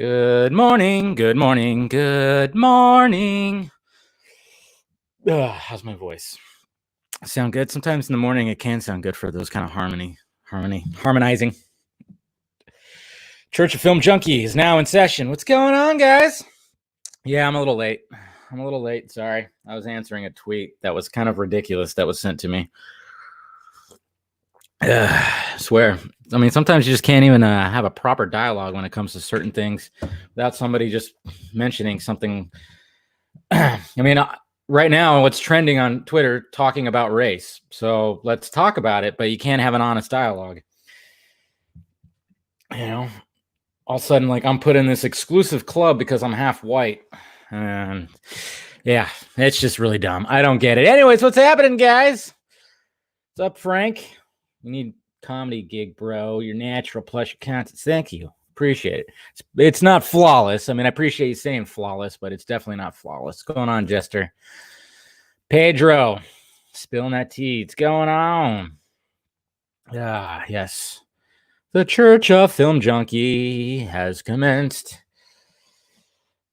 Good morning, good morning, good morning. How's my voice? Sound good? Sometimes in the morning it can sound good for those kind of harmonizing. Church of Film Junkee is now in session. What's going on, guys? Yeah, I'm a little late. Sorry. I was answering a tweet that was kind of ridiculous that was sent to me. I swear. I mean, sometimes you just can't even have a proper dialogue when it comes to certain things without somebody just mentioning something. I mean, right now, what's trending on Twitter talking about race. So let's talk about it, but you can't have an honest dialogue. You know, all of a sudden, like I'm put in this exclusive club because I'm half white. And yeah, it's just really dumb. I don't get it. Anyways, what's happening, guys? What's up, Frank? You need comedy gig, bro. You're natural plus your content. Thank you. Appreciate it. It's not flawless. I mean, I appreciate you saying flawless, but it's definitely not flawless. What's going on, Jester? Pedro, spilling that tea. What's going on? Yes. The Church of Film Junkee has commenced.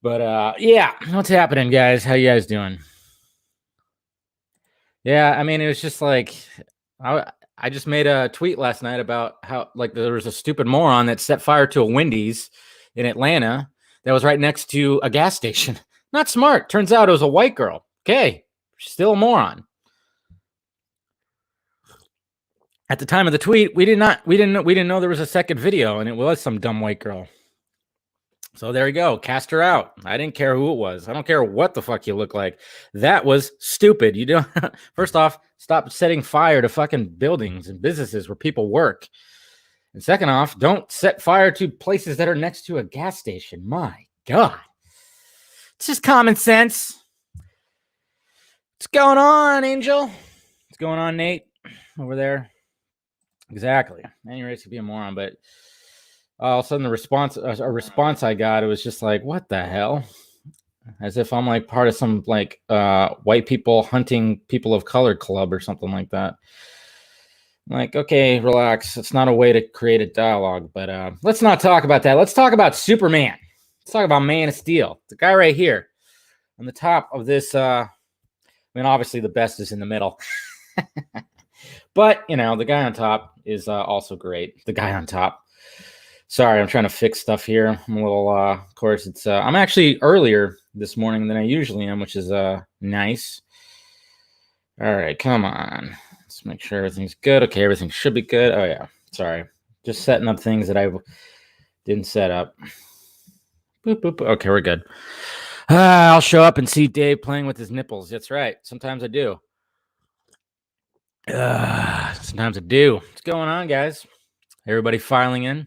But yeah, what's happening, guys? How you guys doing? Yeah, I mean, it was just like I just made a tweet last night about how like there was a stupid moron that set fire to a Wendy's in Atlanta that was right next to a gas station. Not smart. Turns out it was a white girl. Okay, still a moron. At the time of the tweet, we didn't know there was a second video, and it was some dumb white girl. So there you go. Cast her out. I didn't care who it was. I don't care what the fuck you look like. That was stupid. You don't. First off, stop setting fire to fucking buildings and businesses where people work. And second off, don't set fire to places that are next to a gas station. My God. It's just common sense. What's going on, Angel? What's going on, Nate? Over there. Exactly. Anyways, could be a moron, but all of a sudden a response I got, it was just like, what the hell? As if I'm like part of some like white people hunting people of color club or something like that. I'm like, okay, relax. It's not a way to create a dialogue, but let's not talk about that. Let's talk about Superman. Let's talk about Man of Steel. The guy right here on the top of this. I mean, obviously the best is in the middle. But, you know, the guy on top is also great. The guy on top. Sorry, I'm trying to fix stuff here. I'm a little, of course, it's, I'm actually earlier this morning than I usually am, which is nice. All right, come on. Let's make sure everything's good. Okay, everything should be good. Oh, yeah. Sorry. Just setting up things that I didn't set up. Boop, boop, boop. Okay, we're good. I'll show up and see Dave playing with his nipples. That's right. Sometimes I do. Sometimes I do. What's going on, guys? Everybody filing in.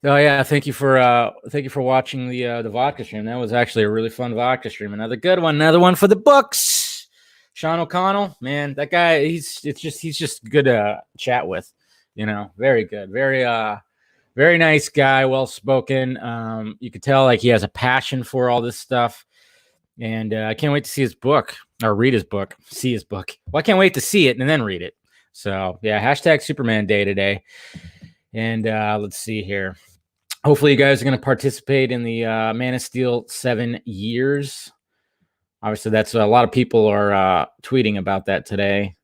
Oh yeah, thank you for watching the vodka stream. That was actually a really fun vodka stream. Another good one. Another one for the books. Sean O'Connell, man, that guy. He's just good to chat with. You know, very good, very nice guy, well spoken. You could tell like he has a passion for all this stuff. And I can't wait to see his book or read his book, see his book. Well, I can't wait to see it and then read it. So yeah, hashtag Superman Day today. And let's see here. Hopefully you guys are going to participate in the Man of Steel 7 years. Obviously, that's a lot of people are tweeting about that today.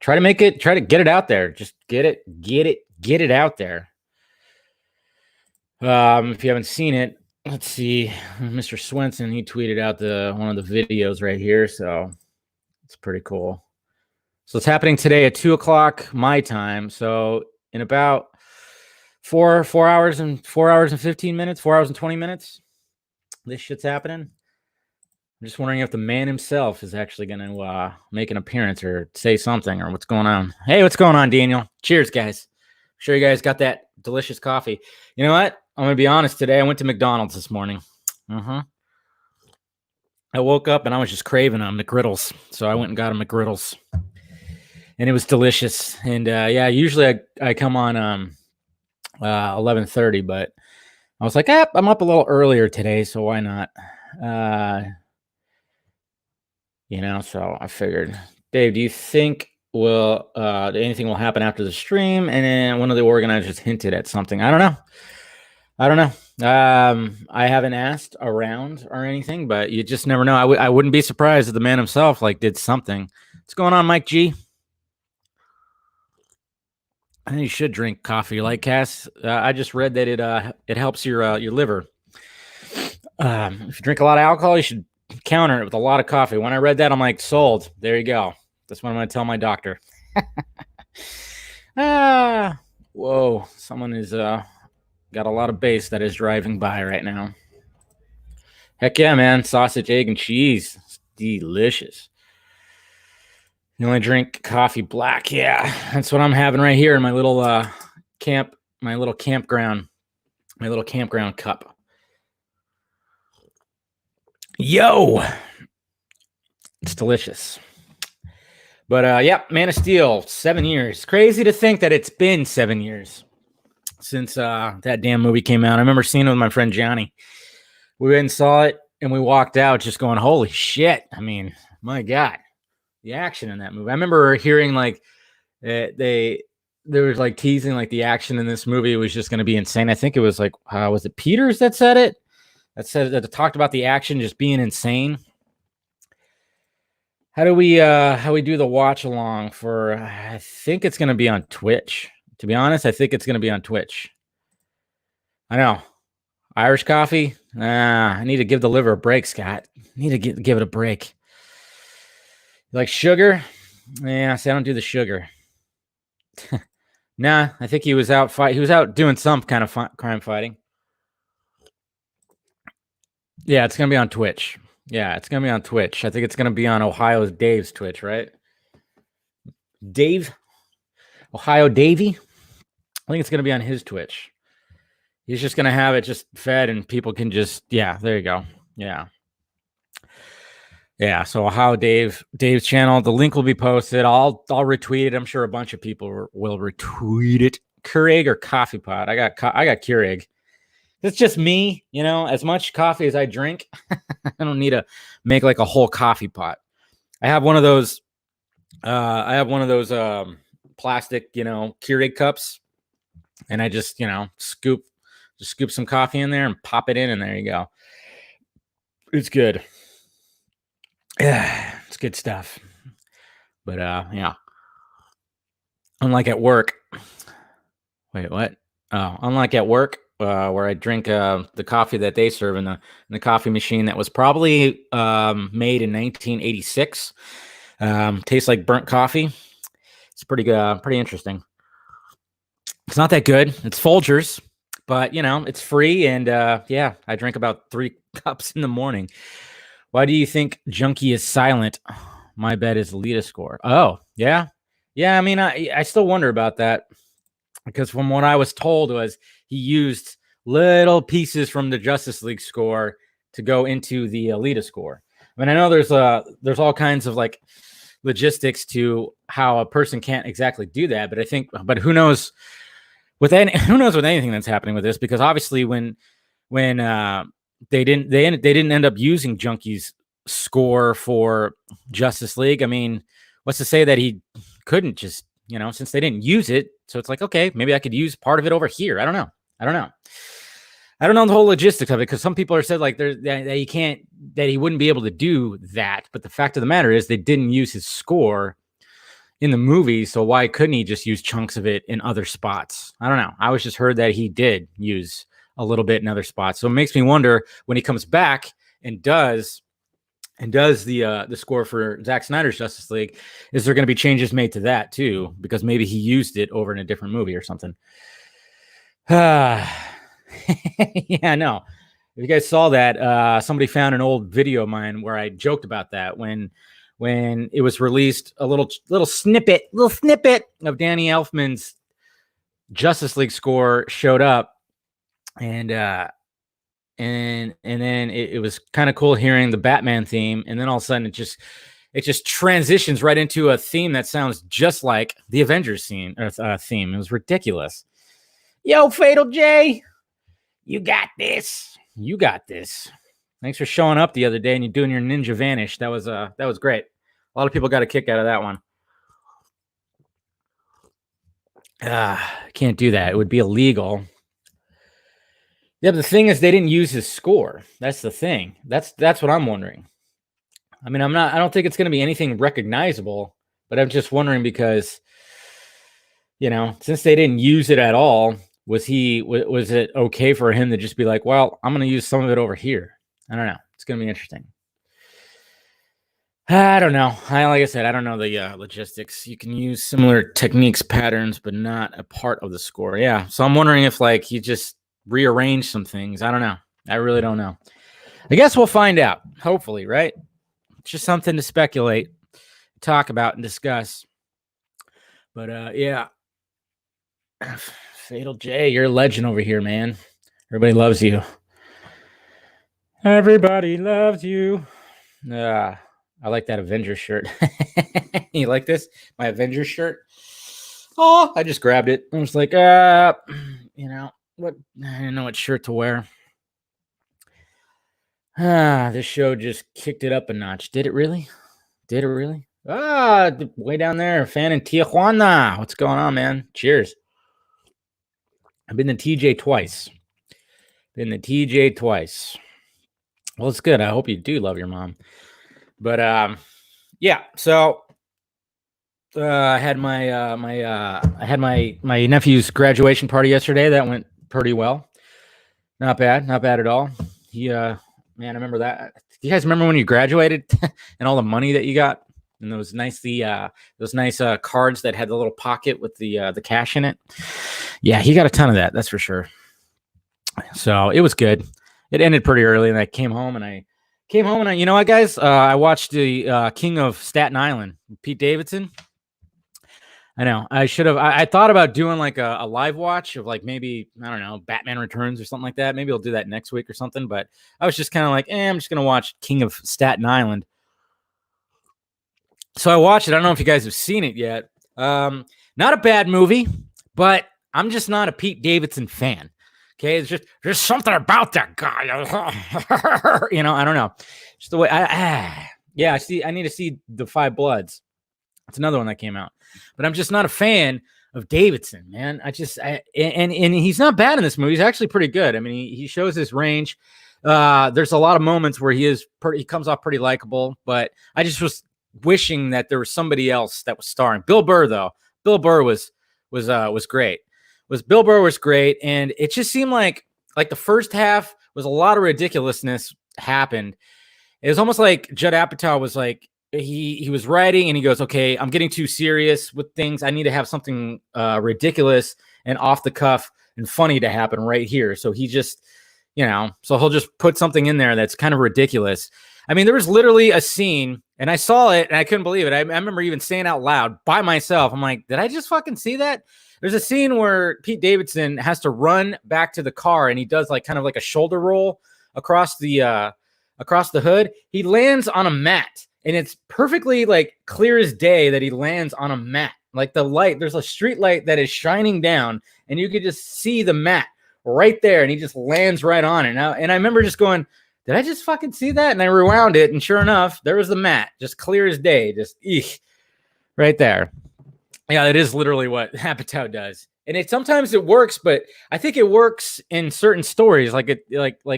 Try to get it out there. Just get it out there. If you haven't seen it, let's see, Mr. Swenson, he tweeted out one of the videos right here, so it's pretty cool. So it's happening today at 2:00 my time. So in about 4 hours and 15 minutes, 4 hours and 20 minutes, this shit's happening. I'm just wondering if the man himself is actually going to make an appearance or say something or what's going on. Hey, what's going on, Daniel? Cheers, guys. I'm sure you guys got that delicious coffee. You know what? I'm going to be honest today. I went to McDonald's this morning. I woke up and I was just craving a McGriddles. So I went and got a McGriddles. And it was delicious. And yeah, usually I come on 11:30, but I was like, I'm up a little earlier today, so why not? You know, so I figured, Dave, do you think anything will happen after the stream? And then one of the organizers hinted at something. I don't know. I haven't asked around or anything, but you just never know. I wouldn't be surprised if the man himself like did something. What's going on, Mike G? I think you should drink coffee, like Cass. I just read that it helps your liver. If you drink a lot of alcohol, you should counter it with a lot of coffee. When I read that, I'm like, sold. There you go. That's what I'm going to tell my doctor. Whoa! Someone is got a lot of bass that is driving by right now. Heck yeah, man! Sausage, egg, and cheese. It's delicious. You only drink coffee black. Yeah, that's what I'm having right here in my little campground cup. Yo, it's delicious. But yeah, Man of Steel, 7 years. Crazy to think that it's been 7 years since that damn movie came out. I remember seeing it with my friend Johnny. We went and saw it, and we walked out just going, holy shit. I mean, my God, the action in that movie. I remember hearing like they was like teasing like the action in this movie was just going to be insane. I think it was like, was it Peters that said it? That talked about the action just being insane. How do we do the watch along for? I think it's going to be on Twitch. To be honest, I think it's going to be on Twitch. I know. Irish coffee? I need to give the liver a break, Scott. I need to give it a break. You like sugar? Yeah, see, I don't do the sugar. Nah, I think he was out He was out doing some kind of crime fighting. Yeah, it's going to be on Twitch. Yeah, it's going to be on Twitch. I think it's going to be on Ohio's Dave's Twitch, right? Dave? Ohio Davey? I think it's going to be on his Twitch. He's just going to have it just fed and people can just, yeah, there you go. Yeah. Yeah, so Ohio Dave's channel, the link will be posted. I'll retweet it. I'm sure a bunch of people will retweet it. Keurig or coffee pot? I got Keurig. It's just me, you know, as much coffee as I drink. I don't need to make like a whole coffee pot. I have one of those plastic, you know, Keurig cups, and I just, you know, scoop some coffee in there and pop it in, and there you go. It's good. Yeah, it's good stuff. But yeah. Unlike at work. Wait, what? Oh, unlike at work, where I drink the coffee that they serve in the coffee machine that was probably made in 1986. Tastes like burnt coffee. It's pretty good, pretty interesting. It's not that good. It's Folgers, but you know, it's free, and yeah, I drink about 3 cups in the morning. Why do you think Junkee is silent? My bet is Lita score. Oh, yeah. Yeah, I mean, I still wonder about that, because from what I was told was he used little pieces from the Justice League score to go into the Alita score. I mean, I know there's all kinds of like logistics to how a person can't exactly do that, but who knows with anything that's happening with this, because obviously when they didn't end up using Junkee's score for Justice League. I mean, what's to say that he couldn't just, you know, since they didn't use it. So it's like, okay, maybe I could use part of it over here. I don't know the whole logistics of it, because some people are said like that he wouldn't be able to do that. But the fact of the matter is they didn't use his score in the movie, so why couldn't he just use chunks of it in other spots? I don't know. I was just heard that he did use a little bit in other spots. So it makes me wonder when he comes back and does the score for Zack Snyder's Justice League, is there going to be changes made to that too? Because maybe he used it over in a different movie or something. Yeah, no. If you guys saw that, somebody found an old video of mine where I joked about that when it was released, a little snippet of Danny Elfman's Justice League score showed up, and then it was kind of cool hearing the Batman theme, and then all of a sudden it just transitions right into a theme that sounds just like the Avengers theme. It was ridiculous. Yo, Fatal J, you got this. Thanks for showing up the other day and you doing your ninja vanish. That was great. A lot of people got a kick out of that one. Can't do that. It would be illegal. Yeah, but the thing is, they didn't use his score. That's the thing. That's what I'm wondering. I mean, I don't think it's going to be anything recognizable, but I'm just wondering because, since they didn't use it at all, was it okay for him to just be like, well, I'm going to use some of it over here? I don't know. It's going to be interesting. I don't know. Like I said, I don't know the logistics. You can use similar techniques, patterns, but not a part of the score. Yeah. So I'm wondering if he just rearranged some things. I don't know. I really don't know. I guess we'll find out. Hopefully, right? It's just something to speculate, talk about, and discuss. But yeah. Fatal J, you're a legend over here, man. Everybody loves you. Everybody loves you. I like that Avengers shirt. You like this? My Avengers shirt? Oh, I just grabbed it. I was like, what? I didn't know what shirt to wear. This show just kicked it up a notch. Did it really? Way down there, fan in Tijuana. What's going on, man? Cheers. I've been to TJ twice. Well, it's good. I hope you do love your mom. But yeah. So I had my nephew's graduation party yesterday. That went pretty well. Not bad at all. He man, I remember that. Do you guys remember when you graduated and all the money that you got and those nice cards that had the little pocket with the cash in it? Yeah, he got a ton of that. That's for sure. So it was good. It ended pretty early, and I came home and you know what, guys? I watched the King of Staten Island, Pete Davidson. I know. I should have. I thought about doing a live watch of maybe, I don't know, Batman Returns or something like that. Maybe I'll do that next week or something. But I was just kind of I'm just gonna watch King of Staten Island. So I watched it. I don't know if you guys have seen it yet. Not a bad movie, but I'm just not a Pete Davidson fan. Okay, it's just there's something about that guy. I don't know. Just the way I see. I need to see The Five Bloods. It's another one that came out, but I'm just not a fan of Davidson, man. And he's not bad in this movie. He's actually pretty good. I mean, he shows his range. There's a lot of moments where he comes off pretty likable, but I just was wishing that there was somebody else that was starring. Bill Burr, though. Bill Burr was great. Bill Burr was great, and it just seemed like the first half was a lot of ridiculousness happened. It was almost like Judd Apatow was he was writing and he goes, okay, I'm getting too serious with things. I need to have something ridiculous and off the cuff and funny to happen right here. So he just, so he'll just put something in there that's kind of ridiculous. I mean, there was literally a scene, and I saw it and I couldn't believe it. I remember even saying out loud by myself, I'm like, did I just fucking see that? There's a scene where Pete Davidson has to run back to the car, and he does kind of a shoulder roll across the hood. He lands on a mat, and it's perfectly clear as day that he lands on a mat. The light, there's a street light that is shining down, and you could just see the mat right there, and he just lands right on it. And I remember just going, did I just fucking see that? And I rewound it, and sure enough, there was the mat, just clear as day, just right there. Yeah, that is literally what Apatow does. And sometimes it works, but I think it works in certain stories. Like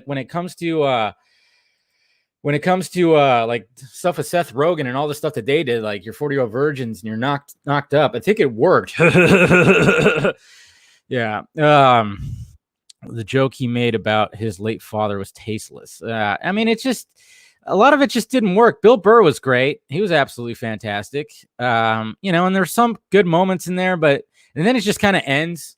when it comes to stuff with Seth Rogen and all the stuff that they did, like Your 40-Year-Old Virgins and You're Knocked Up. I think it worked. Yeah. The joke he made about his late father was tasteless. I mean, it's just a lot of it just didn't work. Bill Burr was great. He was absolutely fantastic. And there's some good moments in there, and then it just kind of ends.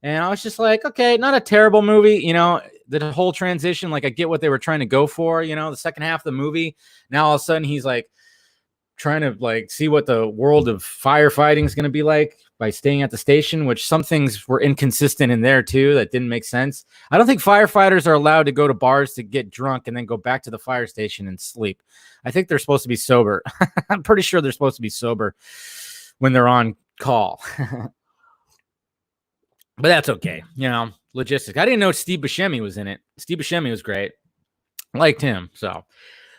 And I was just like, okay, not a terrible movie. The whole transition, I get what they were trying to go for, the second half of the movie. Now all of a sudden he's trying to see what the world of firefighting is going to be like by staying at the station, which some things were inconsistent in there too. That didn't make sense. I don't think firefighters are allowed to go to bars to get drunk and then go back to the fire station and sleep. I think they're supposed to be sober. I'm pretty sure they're supposed to be sober when they're on call. But that's okay. Logistics. I didn't know Steve Buscemi was in it. Steve Buscemi was great. Liked him. So,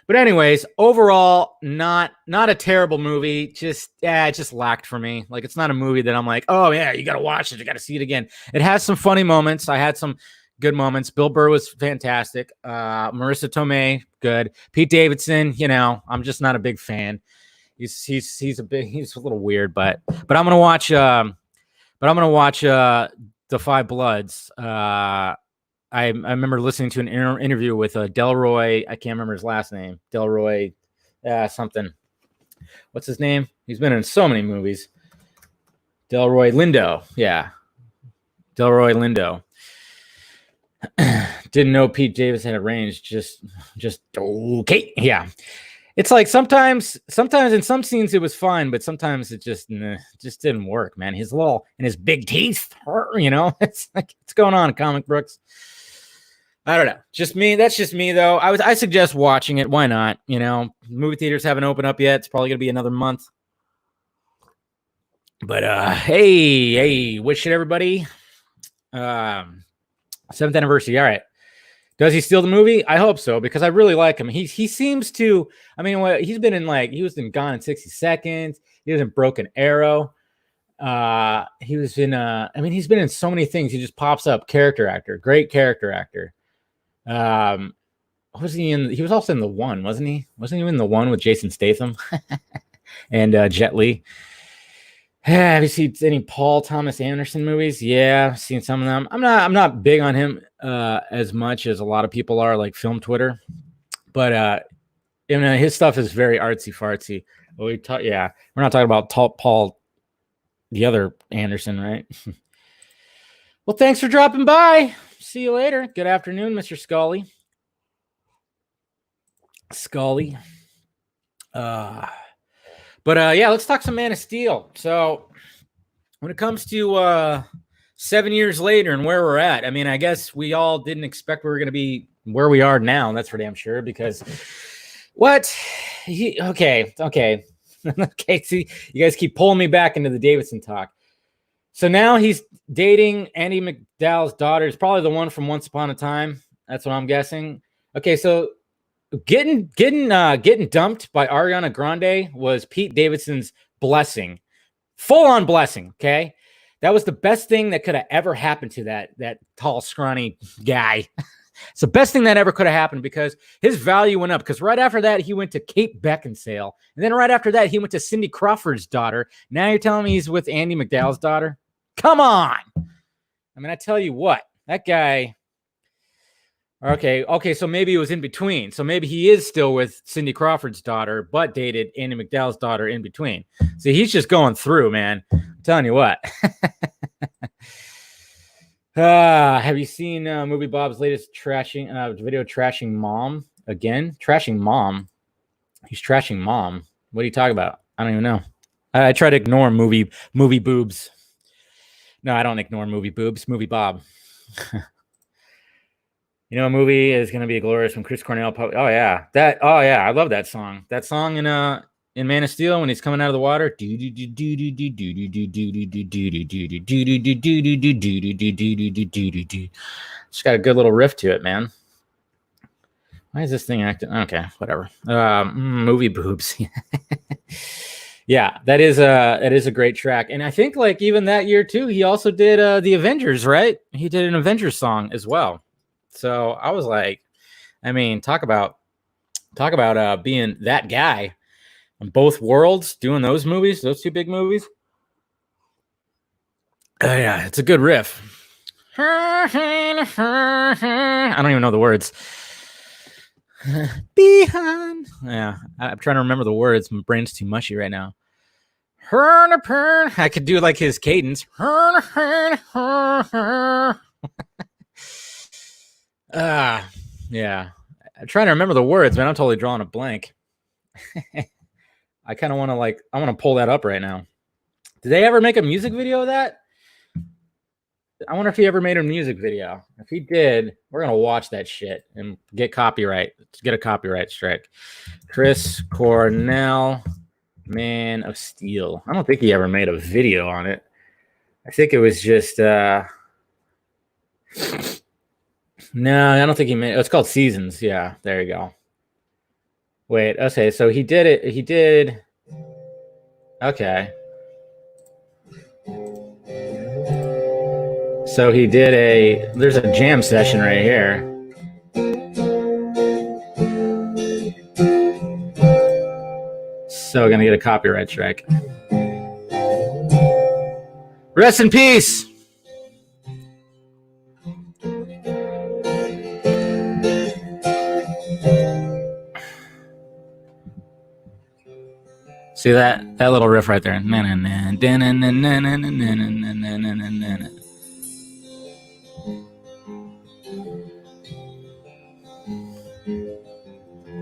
but anyways, overall, not a terrible movie. It just lacked for me. It's not a movie that I'm like, oh yeah, you got to watch it. You got to see it again. It has some funny moments. I had some good moments. Bill Burr was fantastic. Marissa Tomei, good. Pete Davidson, I'm just not a big fan. He's a little weird, but I'm gonna watch. The Five Bloods. I remember listening to an interview with Delroy. I can't remember his last name. Delroy, something. What's his name? He's been in so many movies. Delroy Lindo. Yeah. Delroy Lindo. Didn't know Pete Davis had a range. Just okay. Yeah. It's like sometimes in some scenes it was fine, but sometimes it just didn't work, man. His big teeth, it's like, what's going on, comic books? I don't know. Just me. That's just me, though. I suggest watching it. Why not? Movie theaters haven't opened up yet. It's probably gonna be another month. But hey, wish it everybody. 7th anniversary. All right. Does he steal the movie? I hope so, because I really like him. He seems to. I mean, he's been in he was in Gone in 60 Seconds. He was in Broken Arrow. He was in. He's been in so many things. He just pops up. Character actor, great character actor. Was he in? He was also in The One, wasn't he? Wasn't he in The One with Jason Statham and Jet Li? Have you seen any Paul Thomas Anderson movies? Yeah, I've seen some of them. I'm not big on him as much as a lot of people are, like film Twitter. But his stuff is very artsy fartsy. We're not talking about Paul, the other Anderson, right? Well, thanks for dropping by. See you later. Good afternoon, Mr. Scully. But let's talk some Man of Steel. So when it comes to 7 years later and where we're at, I guess we all didn't expect we were going to be where we are now. That's for damn sure, because okay. See, you guys keep pulling me back into the Davidson talk. So now he's dating Andie MacDowell's daughter. It's probably the one from Once Upon a Time. That's what I'm guessing. Okay, so getting dumped by Ariana Grande was Pete Davidson's blessing, full-on blessing. Okay, that was the best thing that could have ever happened to that tall, scrawny guy. It's the best thing that ever could have happened, because his value went up. Because right after that, he went to Kate Beckinsale, and then right after that, he went to Cindy Crawford's daughter. Now you're telling me he's with Andie MacDowell's daughter? Come on! I tell you what, that guy. Okay, so maybe it was in between. So maybe he is still with Cindy Crawford's daughter, but dated Andie MacDowell's daughter in between. See, he's just going through, man. I'm telling you what. Have you seen Movie Bob's latest video trashing Mom again? Trashing Mom? He's trashing Mom. What are you talking about? I don't even know. I try to ignore movie boobs. No, I don't ignore movie boobs. Movie Bob. A movie is going to be glorious when Chris Cornell. Oh yeah, I love that song. That song in Man of Steel when he's coming out of the water. It's got a good little riff to it, man. Why is this thing acting? Okay, whatever. Movie boobs. Yeah, that is a great track, and I think even that year too, he also did the Avengers, right? He did an Avengers song as well. So I was like, talk about being that guy on both worlds, doing those movies, those two big movies. Yeah, it's a good riff. I don't even know the words. Behind. Yeah, I'm trying to remember the words. My brain's too mushy right now. I could do his cadence. Yeah. I'm trying to remember the words, man. I'm totally drawing a blank. I kind of want to I want to pull that up right now. Did they ever make a music video of that? I wonder if he ever made a music video. If he did, we're gonna watch that shit and get copyright. Let's get a copyright strike. Chris Cornell, Man of Steel. I don't think he ever made a video on it. I think it was just no, I don't think he made it. It's called Seasons. Yeah, there you go. Wait, okay, so he did it. He did. Okay. So he did there's a jam session right here. So gonna get a copyright strike. Rest in peace. See that little riff right there.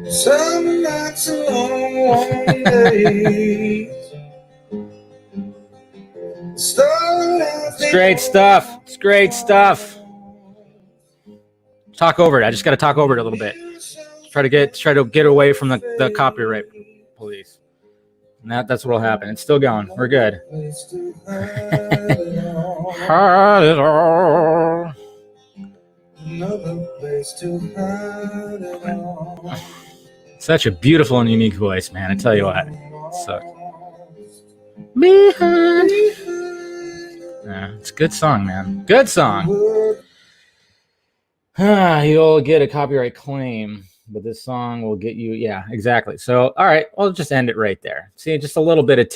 Some nights and long days. It's great stuff. It's great stuff. Talk over it. I just got to talk over it a little bit. Try to get away from the copyright police. And that's what'll happen. It's still going. We're good. Hide it all. Another place to hide it all. Such a beautiful and unique voice, man. I tell you what. It sucks. Behind. Yeah, it's a good song, man. Good song. You'll get a copyright claim, but this song will get you. Yeah, exactly. So, all right, I'll just end it right there. See, just a little bit of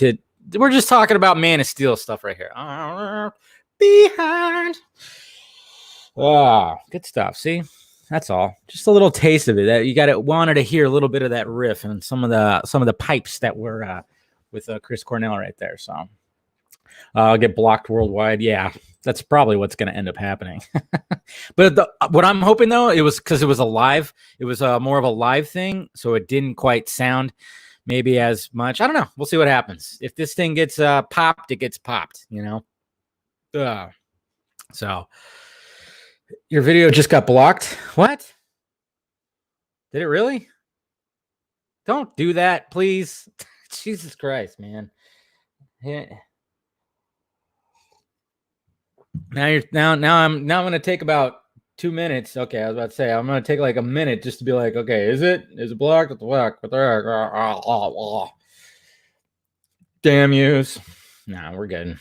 we're just talking about Man of Steel stuff right here. Behind. Good stuff. See, that's all. Just a little taste of it. That you wanted to hear a little bit of that riff and some of the pipes that were with Chris Cornell right there. So I'll get blocked worldwide. Yeah, that's probably what's going to end up happening. But what I'm hoping though, it was because it was more of a live thing, so it didn't quite sound maybe as much. I don't know. We'll see what happens. If this thing gets popped, it gets popped. So your video just got blocked. What? Did it really? Don't do that, please. Jesus Christ, man. Yeah. Now I'm going to take about 2 minutes. Okay, I was about to say I'm going to take like a minute just to be like, okay, is it blocked? What the heck? Damn yous. Nah, we're good.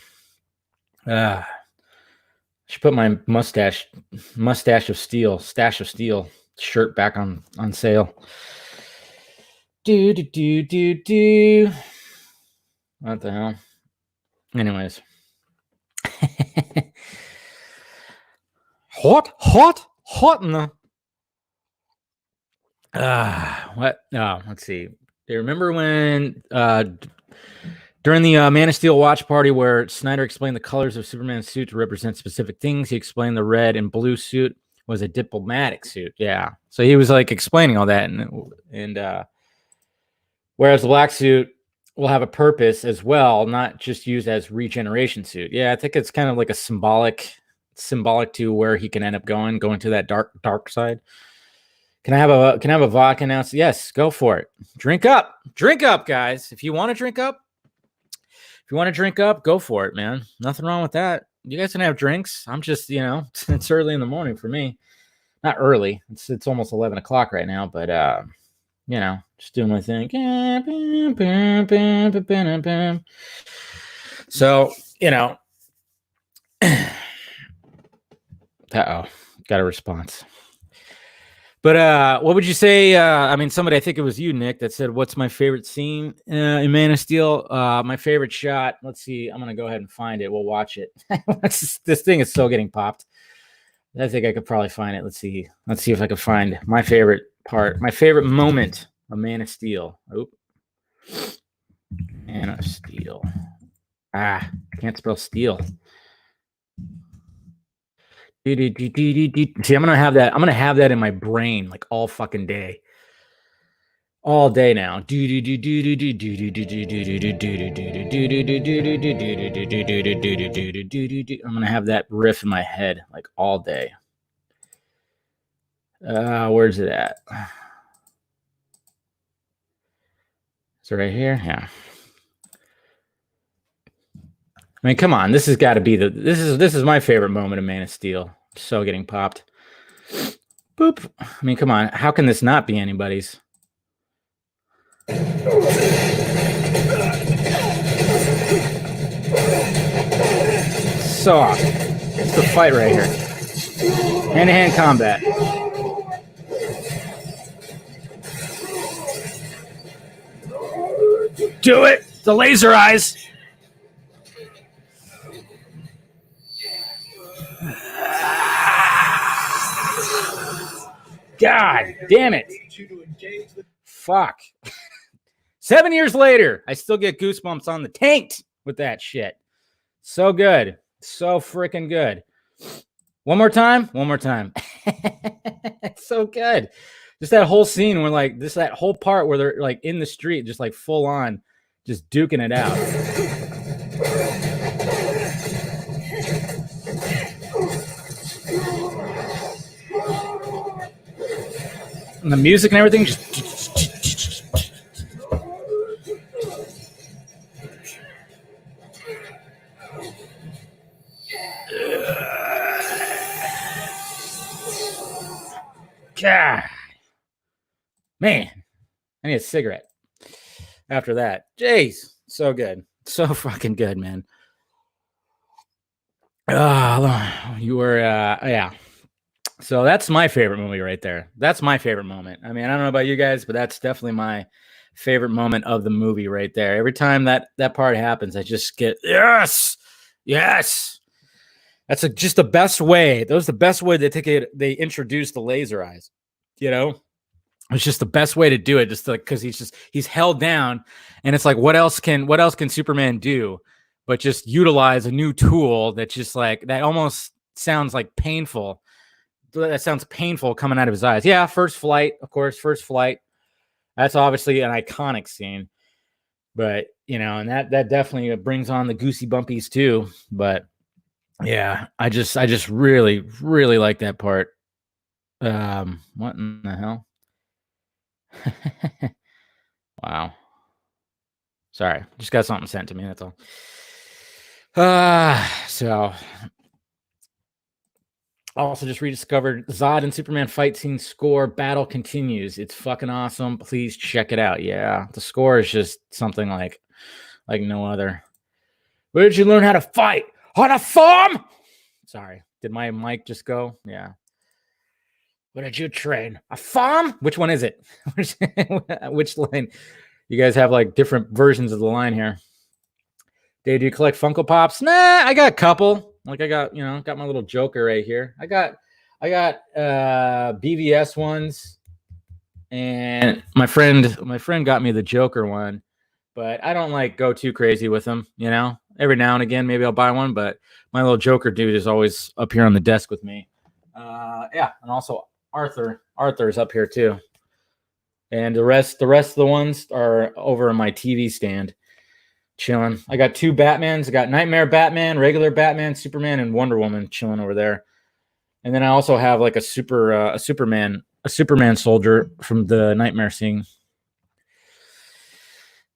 Should put my stash of steel shirt back on sale. Do. What the hell? Anyways. Hot in the what? Let's see. Do you remember when during the Man of Steel watch party where Snyder explained the colors of Superman's suit to represent specific things? He explained the red and blue suit was a diplomatic suit. Yeah. So he was like explaining all that, and whereas the black suit will have a purpose as well, not just used as regeneration suit. Yeah, I think it's kind of like a symbolic to where he can end up going to that dark side. Can I have a vodka now? Yes, go for it. Drink up, guys. If you want to drink up, go for it, man. Nothing wrong with that. You guys can have drinks. I'm just, it's early in the morning for me. Not early. It's almost 11 o'clock right now, but just doing my thing. So, got a response. But what would you say? Somebody, I think it was you, Nick, that said, what's my favorite scene in Man of Steel? My favorite shot. Let's see. I'm going to go ahead and find it. We'll watch it. This thing is still getting popped. I think I could probably find it. Let's see if I can find my favorite part, my favorite moment of Man of Steel. Man of Steel. Can't spell steel. See, I'm gonna have that in my brain like all fucking day. All day now. I'm gonna have that riff in my head like all day. Where's it at? Is it right here? Yeah. I mean, come on. This has got to be this is my favorite moment of Man of Steel. So getting popped. Boop. I mean, come on. How can this not be anybody's? Soft. Here's the fight right here. Hand-to-hand combat. Do it! The laser eyes! God damn it. Fuck. 7 years later, I still get goosebumps on the taint with that shit. So good. So freaking good. One more time. It's so good. Just that whole scene where like that whole part where they're like in the street, just like full on, just duking it out. And the music and everything just. God. Man, I need a cigarette after that. Jeez, so good. So fucking good, man. You were, yeah. So that's my favorite movie right there. That's my favorite moment. I mean, I don't know about you guys, but that's definitely my favorite moment of the movie right there. Every time that part happens, I just get, yes. That's just the best way. That was the best way they introduced the laser eyes, you know? It's just the best way to do it, just like because he's held down, and it's like what else can Superman do but just utilize a new tool that just like that almost sounds like painful. That sounds painful coming out of his eyes. Yeah, first flight, of course, first flight. That's obviously an iconic scene, but you know, and that definitely brings on the goosey bumpies too. But yeah, I just really like that part. What in the hell? Wow. Sorry, just got something sent to me. That's all. So also just rediscovered Zod and Superman fight scene score. Battle continues. It's fucking awesome. Please check it out. Yeah, the score is just something like no other. Where did you learn how to fight? On a farm? Sorry, did my mic just go? Yeah. Where did you train? A farm? Which one is it? Which line? You guys have like different versions of the line here. Dave, do you collect Funko Pops? Nah, I got a couple. Like I got my little Joker right here. I got BVS ones, and my friend got me the Joker one, but I don't like go too crazy with them. You know, every now and again maybe I'll buy one, but my little Joker dude is always up here on the desk with me. Yeah, and also Arthur's up here too. And the rest of the ones are over on my TV stand, chilling. I got two Batmans. I got Nightmare Batman, regular Batman, Superman, and Wonder Woman chilling over there. And then I also have like a Superman soldier from the Nightmare scene.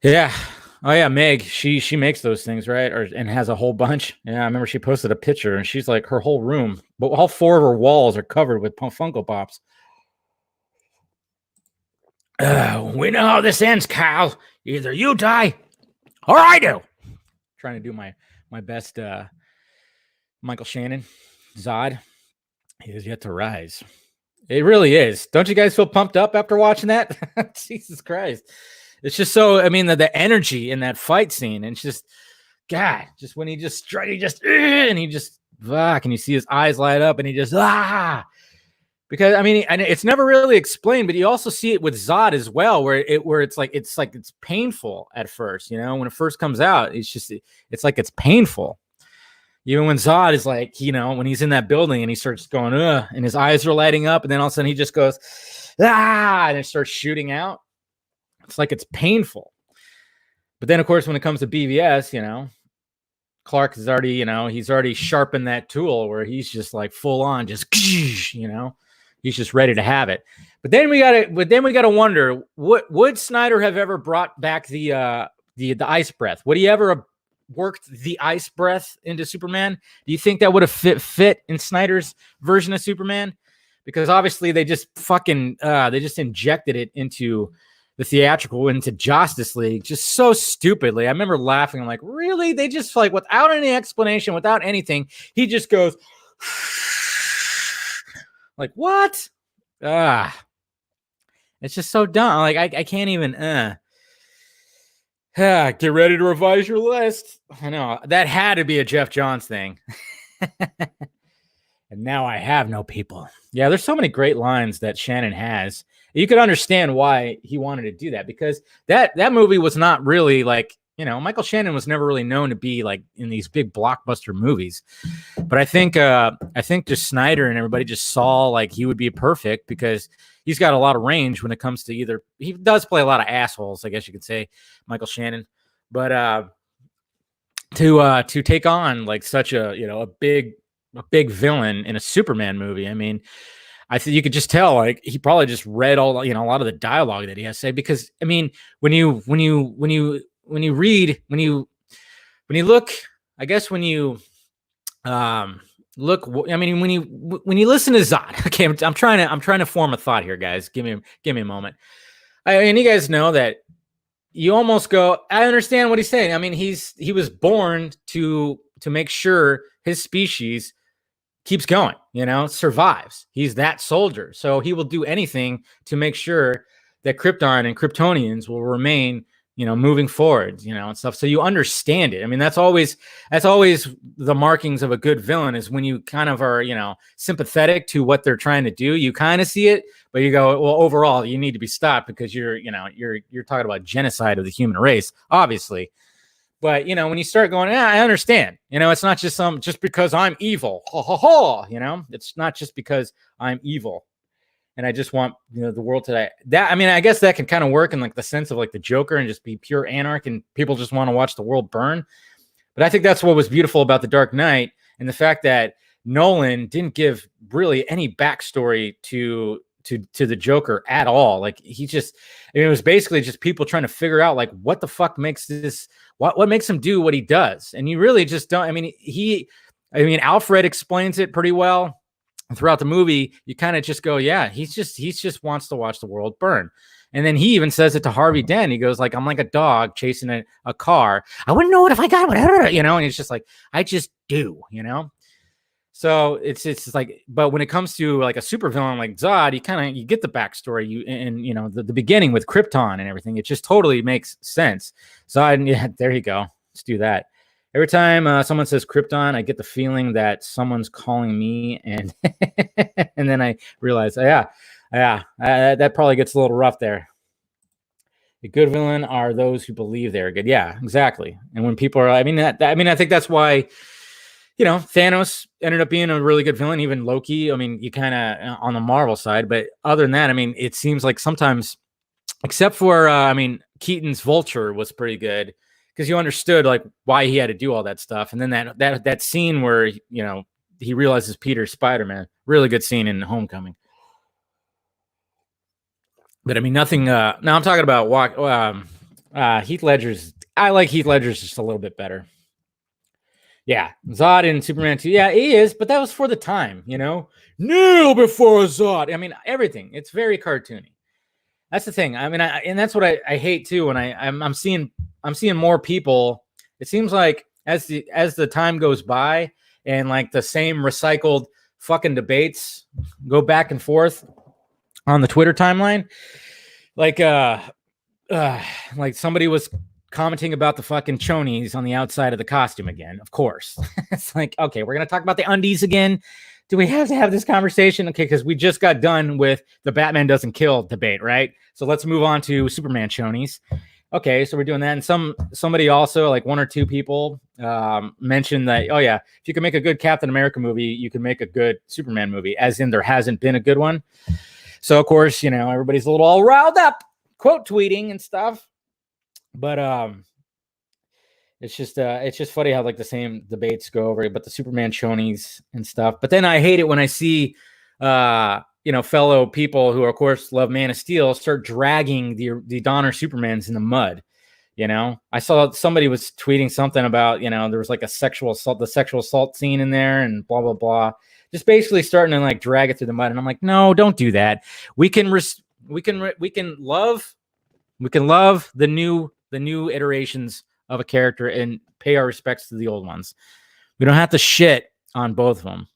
Yeah. Oh yeah, Meg. She makes those things, right? And has a whole bunch. Yeah, I remember she posted a picture, and she's like her whole room, but all four of her walls are covered with Funko Pops. We know how this ends, Kyle. Either you die or I do. Trying to do my best Michael Shannon. Zod. He is yet to rise. It really is. Don't you guys feel pumped up after watching that? Jesus Christ. It's just so, I mean, the energy in that fight scene, and it's just, God, just when he just and he just, fuck, and you see his eyes light up, and he just, because I mean, and it's never really explained, but you also see it with Zod as well, where it's painful at first, you know, when it first comes out, it's like it's painful. Even when Zod is like, you know, when he's in that building and he starts going, and his eyes are lighting up, and then all of a sudden he just goes, and it starts shooting out. It's like it's painful. But then, of course, when it comes to BVS, you know, Clark is already, you know, he's already sharpened that tool where he's just like full on, just, you know, he's just ready to have it. But then we gotta wonder, would Snyder have ever brought back the ice breath? Would he ever have worked the ice breath into Superman? Do you think that would have fit in Snyder's version of Superman? Because obviously they just injected it into the theatrical, into Justice League, just so stupidly. I remember laughing. I'm like, really? They just like, without any explanation, without anything, he just goes, Like, what? It's just so dumb. Like, I can't even get ready to revise your list. I know that had to be a Jeff Johns thing. And now I have no people. Yeah, there's so many great lines that Shannon has. You could understand why he wanted to do that, because that movie was not really like, Michael Shannon was never really known to be like in these big blockbuster movies. But I think just Snyder and everybody just saw like he would be perfect because he's got a lot of range when it comes to either. He does play a lot of assholes, I guess you could say, Michael Shannon. But to take on like such a big villain in a Superman movie, I mean, I think you could just tell like he probably just read all a lot of the dialogue that he has to say, because I mean when you look, I guess when you look, I mean when you listen to Zod, okay, I'm trying to form a thought here, guys. Give me a moment. I mean, you guys know that you almost go, I understand what he's saying. I mean, he was born to make sure his species keeps going, survives. He's that soldier. So he will do anything to make sure that Krypton and Kryptonians will remain, moving forward, and stuff. So you understand it. I mean, that's always the markings of a good villain, is when you kind of are, sympathetic to what they're trying to do. You kind of see it, but you go, well, overall, you need to be stopped because you're talking about genocide of the human race, obviously. But, when you start going, I understand, it's not just because I'm evil. It's not just because I'm evil and I just want, the world to that. I mean, I guess that can kind of work in like the sense of like the Joker and just be pure anarch and people just want to watch the world burn. But I think that's what was beautiful about The Dark Knight, and the fact that Nolan didn't give really any backstory to the Joker at all. Like it was basically just people trying to figure out like what the fuck makes this, what makes him do what he does. And you really just don't, I mean, Alfred explains it pretty well throughout the movie. You kind of just go, yeah, he's just wants to watch the world burn. And then he even says it to Harvey Dent. He goes like, I'm like a dog chasing a car. I wouldn't know it if I got whatever, and he's just like, I just do, So it's like, but when it comes to like a supervillain like Zod, you get the backstory, and the beginning with Krypton and everything. It just totally makes sense. Zod, yeah, there you go. Let's do that. Every time someone says Krypton, I get the feeling that someone's calling me, and and then I realize, that probably gets a little rough there. A good villain are those who believe they're good. Yeah, exactly. And when people are, I think that's why. Thanos ended up being a really good villain, even Loki. I mean, you kind of on the Marvel side, but other than that, I mean, it seems like sometimes, except for, Keaton's Vulture was pretty good because you understood like why he had to do all that stuff. And then that scene where, he realizes Peter's Spider-Man, really good scene in Homecoming. But I mean, nothing, now I'm talking about Heath Ledger's, I like Heath Ledger's just a little bit better. Yeah, Zod in Superman 2. Yeah, he is, but that was for the time, Kneel before Zod. I mean, everything. It's very cartoony. That's the thing. I mean, and that's what I hate too. When I'm seeing more people. It seems like as the time goes by and like the same recycled fucking debates go back and forth on the Twitter timeline, like somebody was commenting about the fucking chonies on the outside of the costume again. Of course. It's like, okay, we're going to talk about the undies again. Do we have to have this conversation? Okay, because we just got done with the Batman doesn't kill debate, right? So let's move on to Superman chonies. Okay, so we're doing that. And somebody also, like one or two people, mentioned that, oh yeah, if you can make a good Captain America movie, you can make a good Superman movie, as in there hasn't been a good one. So of course, everybody's a little all riled up, quote tweeting and stuff. But it's just funny how like the same debates go over, but the Superman chonies and stuff. But then I hate it when I see fellow people who of course love Man of Steel start dragging the Donner Supermans in the mud. I saw somebody was tweeting something about, there was like the sexual assault scene in there and blah blah blah. Just basically starting to like drag it through the mud. And I'm like, no, don't do that. We can love the new iterations of a character and pay our respects to the old ones. We don't have to shit on both of them.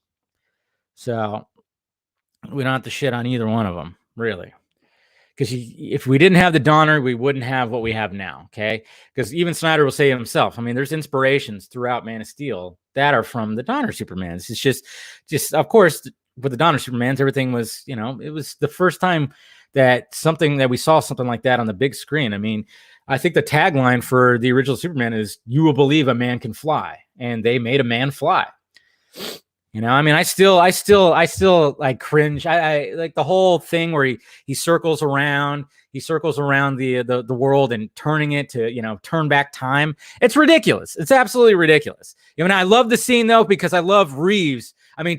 So we don't have to shit on either one of them, really. Because if we didn't have the Donner, we wouldn't have what we have now, okay? Because even Snyder will say himself, I mean, there's inspirations throughout Man of Steel that are from the Donner Supermans. It's just of course, with the Donner Supermans, everything was, it was the first time that we saw something like that on the big screen. I mean, I think the tagline for the original Superman is, "You will believe a man can fly," and they made a man fly. I mean, I still like cringe. I like the whole thing where he circles around the world and turning it to, turn back time. It's ridiculous. It's absolutely ridiculous. I love the scene though, because I love Reeves. I mean,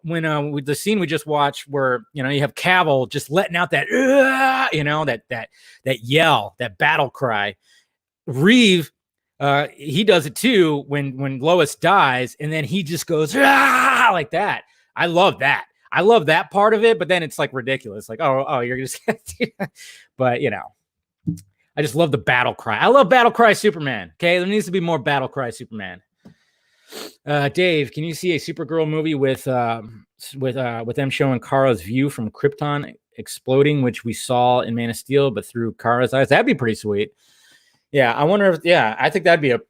when with the scene we just watched where, you have Cavill just letting out that, that yell, that battle cry. Reeve, he does it too when Lois dies, and then he just goes like that. I love that. I love that part of it, but then it's like ridiculous. Like, oh, you're just, but I just love the battle cry. I love battle cry Superman. Okay, there needs to be more battle cry Superman. Dave, can you see a Supergirl movie with them showing Kara's view from Krypton exploding, which we saw in Man of Steel, but through Kara's eyes? That'd be pretty sweet. Yeah, I wonder if, I think that'd be a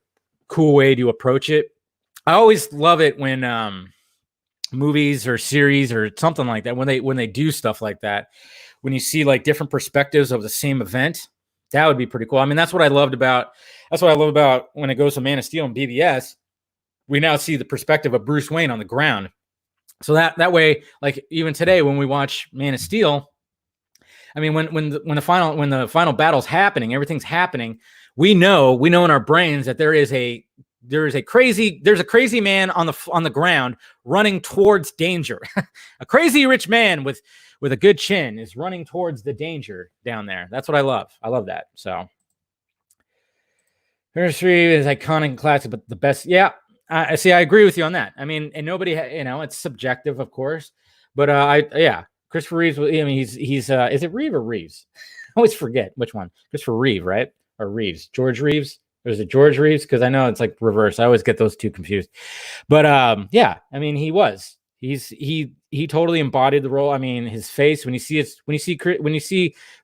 cool way to approach it. I always love it when movies or series or something like that, when they do stuff like that, when you see like different perspectives of the same event, that would be pretty cool. I mean, that's what I love about when it goes to Man of Steel and BVS. We now see the perspective of Bruce Wayne on the ground. So that way, like even today when we watch Man of Steel, I mean, when the final battle's happening, everything's happening. We know in our brains that there's a crazy man on the ground running towards danger. A crazy rich man with a good chin is running towards the danger down there. That's what I love. I love that. So Nursery is iconic and classic, but the best. Yeah, I see. I agree with you on that. I mean, and nobody, it's subjective, of course, but Christopher Reeves. I mean, he's is it Reeve or Reeves? I always forget which one. Christopher Reeve, right? Or Reeves? George Reeves? Or is it George Reeves? Because I know it's like reverse. I always get those two confused. But I mean, he totally embodied the role. I mean, his face, when you see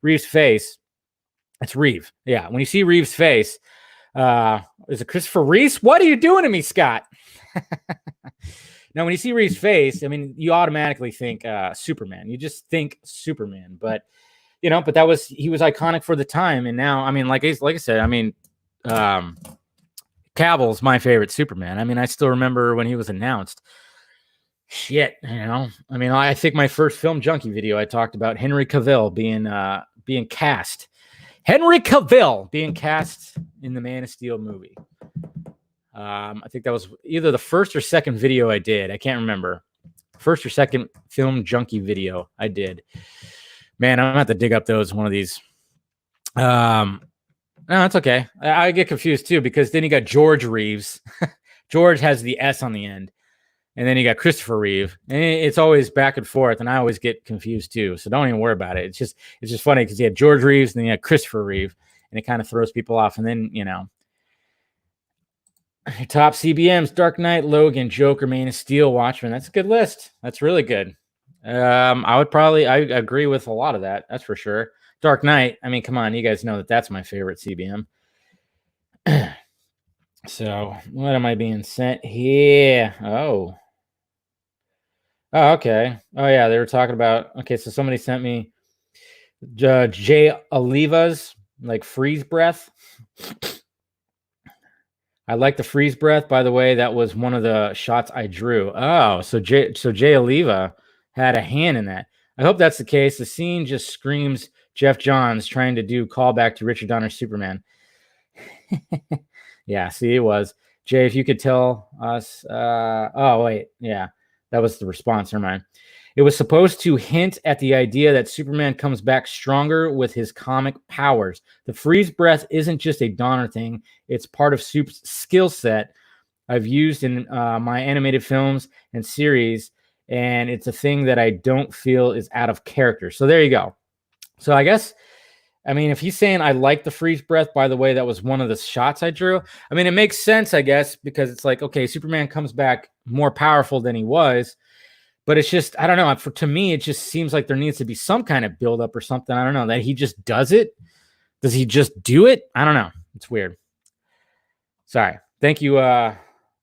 Reeves' face, it's Reeve. Yeah, when you see Reeves' face, is it Christopher Reeves? What are you doing to me, Scott? Now, when you see Reeves' face, I mean, you automatically think Superman. You just think Superman, but he was iconic for the time. And now, I mean, like I said, I mean, Cavill's my favorite Superman. I mean, I still remember when he was announced. Shit, I mean, I think my first film Junkee video, I talked about Henry Cavill being cast. Henry Cavill being cast in the Man of Steel movie. I think that was either the first or second video I did. I can't remember. First or second film Junkee video I did. Man, I'm gonna have to dig up those one of these. No, it's okay. I get confused too, because then you got George Reeves. George has the S on the end. And then you got Christopher Reeve. And it's always back and forth, and I always get confused too. So don't even worry about it. It's just funny because you had George Reeves and then you had Christopher Reeve, and it kind of throws people off. And then, top CBMs: Dark Knight, Logan, Joker, Man of Steel, Watchmen. That's a good list. That's really good. I agree with a lot of that. That's for sure. Dark Knight. I mean, come on, you guys know that's my favorite CBM. So, what am I being sent here? Oh, okay. Oh, yeah, they were talking about. Okay, so somebody sent me Jay Oliva's like freeze breath. I like the freeze breath. By the way, that was one of the shots I drew. Oh, so Jay Oliva had a hand in that. I hope that's the case. The scene just screams Jeff Johns trying to do callback to Richard Donner's Superman. Yeah, see, it was. Jay, if you could tell us. Oh, wait. Yeah, that was the response. Never mind. It was supposed to hint at the idea that Superman comes back stronger with his comic powers. The freeze breath isn't just a Donner thing. It's part of Soup's skill set I've used in my animated films and series, and it's a thing that I don't feel is out of character. So there you go. So I guess I mean, if he's saying I like the freeze breath, by the way, that was one of the shots I drew. I mean, it makes sense, I guess, because it's like, okay, Superman comes back more powerful than he was, but it's just, I don't know. To me, it just seems like there needs to be some kind of buildup or something. I don't know, that he just does it. Does he just do it? I don't know. It's weird. Sorry. Thank you,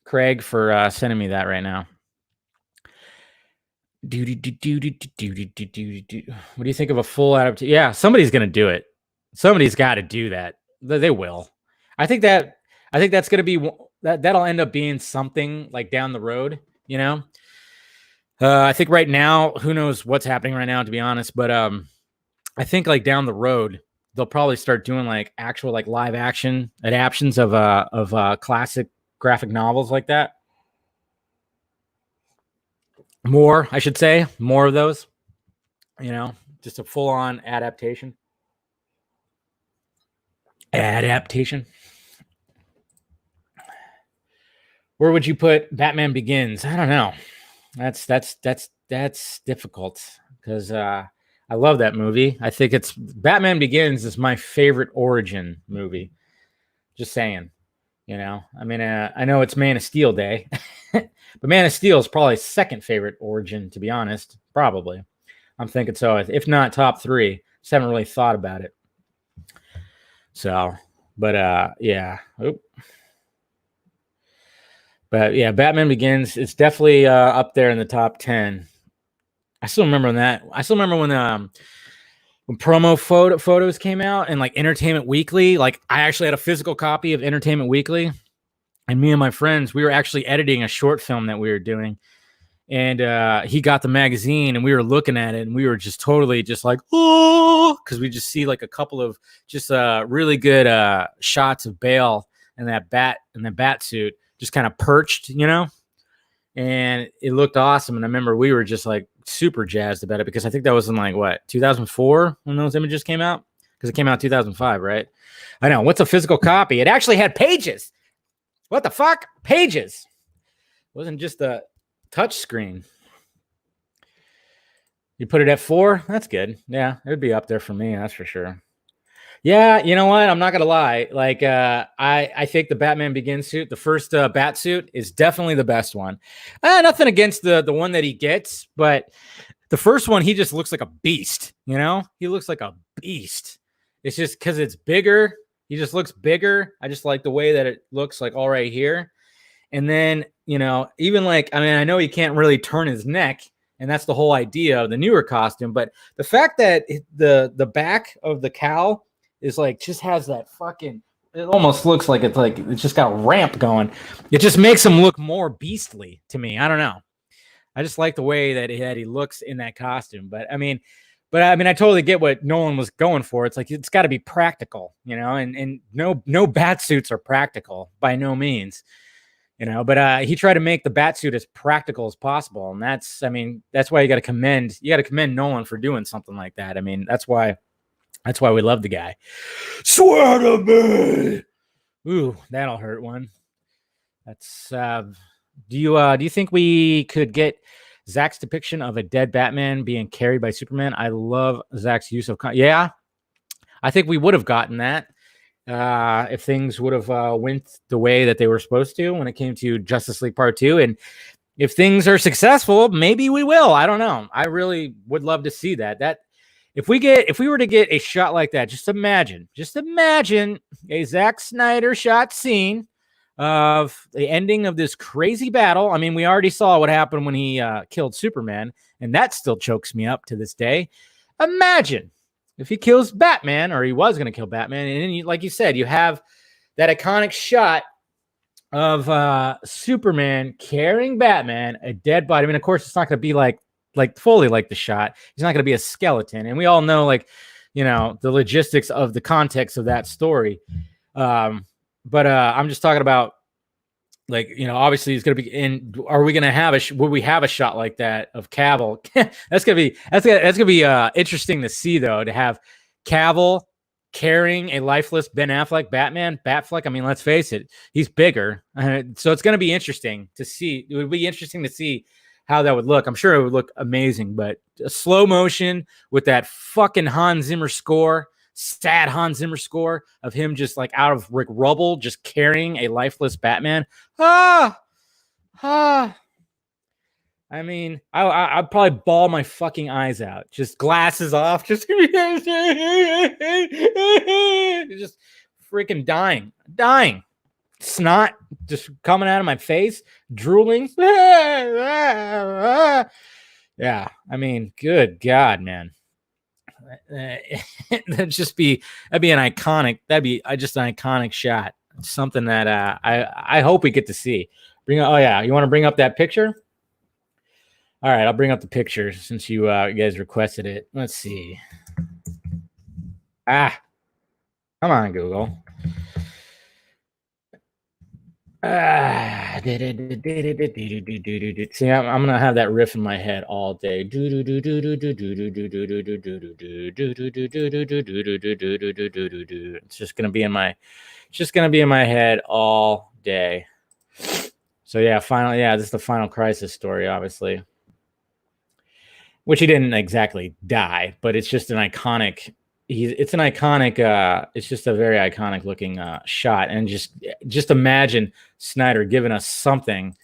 Craig, for sending me that right now. What do you think of a full adaptation? Yeah, somebody's gonna do it. Somebody's got to do that. They will. I think that's gonna be that'll end up being something like down the road. You know, I think right now, who knows what's happening right now, to be honest. But I think like down the road, they'll probably start doing like actual like live action adaptions of classic graphic novels like that. More, I should say, more of those. You know, just a full on adaptation. Adaptation. Where would you put Batman Begins? I don't know. That's difficult because I love that movie. I think it's Batman Begins is my favorite origin movie. Just saying, you know. I mean, I know it's Man of Steel Day, but Man of Steel is probably second favorite origin, to be honest. Probably, I'm thinking so. If not top three, just haven't really thought about it. So, but yeah. Oop. But yeah, Batman Begins. It's definitely up there in the top 10. I still remember that. I still remember when promo photos came out and like Entertainment Weekly. Like I actually had a physical copy of Entertainment Weekly, and me and my friends, we were actually editing a short film that we were doing, and he got the magazine, and we were looking at it, and we were just totally just like, oh, because we just see like a couple of just really good shots of Bale and that bat suit just kind of perched, you know, and it looked awesome. And I remember we were just like super jazzed about it because I think that was in like what 2004 when those images came out, because it came out 2005, right? I know. What's a physical copy? It actually had pages. What the fuck? Pages. It wasn't just a touch screen. You put it at 4? That's good. Yeah, it would be up there for me. That's for sure. Yeah, you know what? I'm not gonna lie. Like, I think the Batman Begins suit, the first bat suit, is definitely the best one. Nothing against the one that he gets, but the first one, he just looks like a beast. You know, he looks like a beast. It's just because it's bigger. He just looks bigger. I just like the way that it looks, like all right here. And then, you know, even like, I mean, I know he can't really turn his neck, and that's the whole idea of the newer costume. But the fact that the back of the cowl is like just has that fucking, it almost looks like it's just got a ramp going. It just makes him look more beastly to me. I don't know. I just like the way that he looks in that costume. But I mean, I totally get what Nolan was going for. It's like it's got to be practical, you know, and no bat suits are practical by no means, you know. But he tried to make the bat suit as practical as possible, and that's why you got to commend Nolan for doing something like that. I mean, that's why we love the guy. Swear to me. Ooh, that'll hurt one. That's do you think we could get Zach's depiction of a dead Batman being carried by Superman? I love Zach's use of yeah. I think we would have gotten that if things would have went the way that they were supposed to when it came to Justice League Part 2. And if things are successful, maybe we will. I don't know. I really would love to see that. If we were to get a shot like that, just imagine a Zack Snyder shot scene of the ending of this crazy battle. I mean, we already saw what happened when he killed Superman, and that still chokes me up to this day. Imagine if he kills Batman, or he was going to kill Batman, and then like you said, you have that iconic shot of Superman carrying Batman, a dead body. I mean, of course, it's not going to be like fully like the shot. He's not going to be a skeleton. And we all know, like, you know, the logistics of the context of that story. But I'm just talking about, like, you know, obviously he's going to be in. Are we going to have will we have a shot like that of Cavill? That's going to be interesting to see, though, to have Cavill carrying a lifeless Ben Affleck Batman. Batfleck, I mean, let's face it, he's bigger. So it's going to be interesting to see. It would be interesting to see how that would look. I'm sure it would look amazing, but a slow motion with that fucking Hans Zimmer score. sad Hans Zimmer score of him just like out of rubble, just carrying a lifeless Batman. I mean, I'd probably bawl my fucking eyes out. Just glasses off. Just freaking dying. Snot just coming out of my face. Drooling. Yeah. I mean, good God, man. That'd be an iconic. Just an iconic shot. Something that I hope we get to see. You want to bring up that picture? All right, I'll bring up the picture since you guys requested it. Let's see. Come on, Google. See, I'm gonna have that riff in my head all day. It's just gonna be in my head all day. So yeah, this is the Final Crisis story, obviously. Which he didn't exactly die, but it's just an iconic. It's just a very iconic looking shot, and just imagine Snyder giving us something.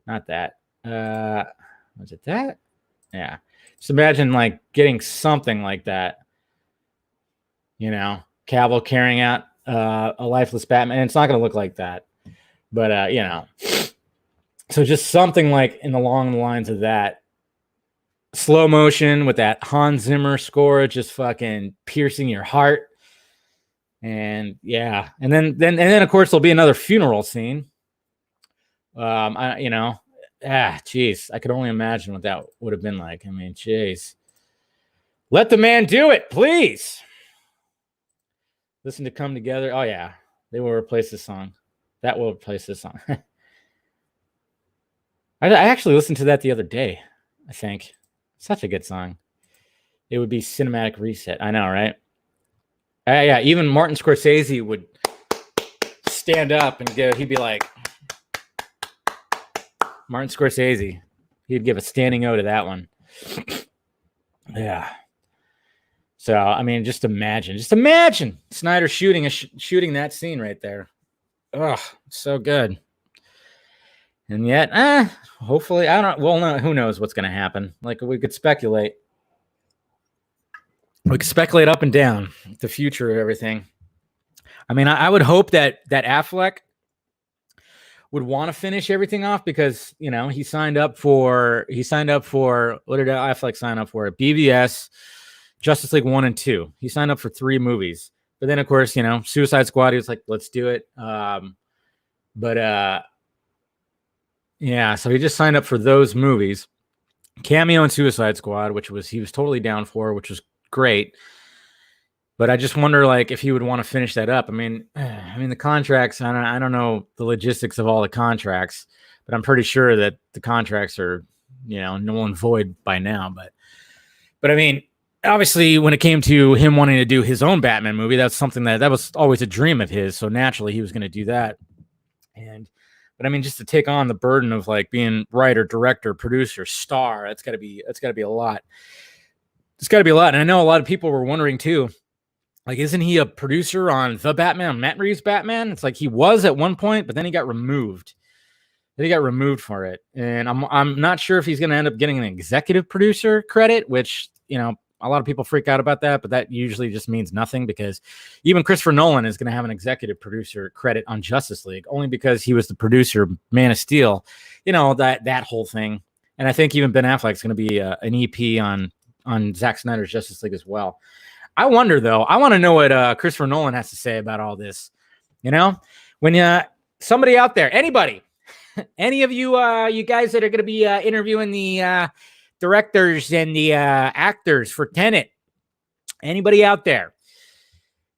Not that. Was it that? Yeah. Just imagine like getting something like that. You know, Cavill carrying out a lifeless Batman. And it's not going to look like that, but you know. So just something like along the lines of that. Slow motion with that Hans Zimmer score, just fucking piercing your heart. And yeah, and then of course there'll be another funeral scene. Geez, I could only imagine what that would have been like. I mean, jeez, let the man do it, please. Listen to Come Together. Oh yeah, they will replace this song. That will replace this song. I actually listened to that the other day. I think. Such a good song. It would be Cinematic Reset. I know, right? Yeah, even Martin Scorsese would stand up and he'd be like, Martin Scorsese. He'd give a standing O to that one. Yeah. So, I mean, just imagine Snyder shooting that scene right there. Oh, so good. And yet, hopefully, who knows what's going to happen. Like, we could speculate. We could speculate up and down the future of everything. I mean, I would hope that Affleck would want to finish everything off because, you know, he signed up for, what did Affleck sign up for? BVS, Justice League 1 and 2. He signed up for 3 movies. But then, of course, you know, Suicide Squad, he was like, let's do it. Yeah, so he just signed up for those movies. Cameo in Suicide Squad, he was totally down for, which was great. But I just wonder, like, if he would want to finish that up. I mean, the contracts. I don't know the logistics of all the contracts, but I'm pretty sure that the contracts are, you know, null and void by now. But I mean, obviously, when it came to him wanting to do his own Batman movie, that's something that was always a dream of his. So naturally, he was going to do that. But I mean, just to take on the burden of like being writer, director, producer, star, that's got to be a lot. It's got to be a lot. And I know a lot of people were wondering too, like, isn't he a producer on the Batman, Matt Reeves' Batman? It's like he was at one point, but then he got removed. For it. And I'm not sure if he's going to end up getting an executive producer credit, which, you know, a lot of people freak out about that, but that usually just means nothing because even Christopher Nolan is going to have an executive producer credit on Justice League only because he was the producer of Man of Steel, you know, that whole thing. And I think even Ben Affleck's going to be an EP on Zack Snyder's Justice League as well. I wonder though, I want to know what Christopher Nolan has to say about all this. You know, when somebody out there, anybody, any of you, you guys that are going to be interviewing the directors and the actors for Tenet, anybody out there,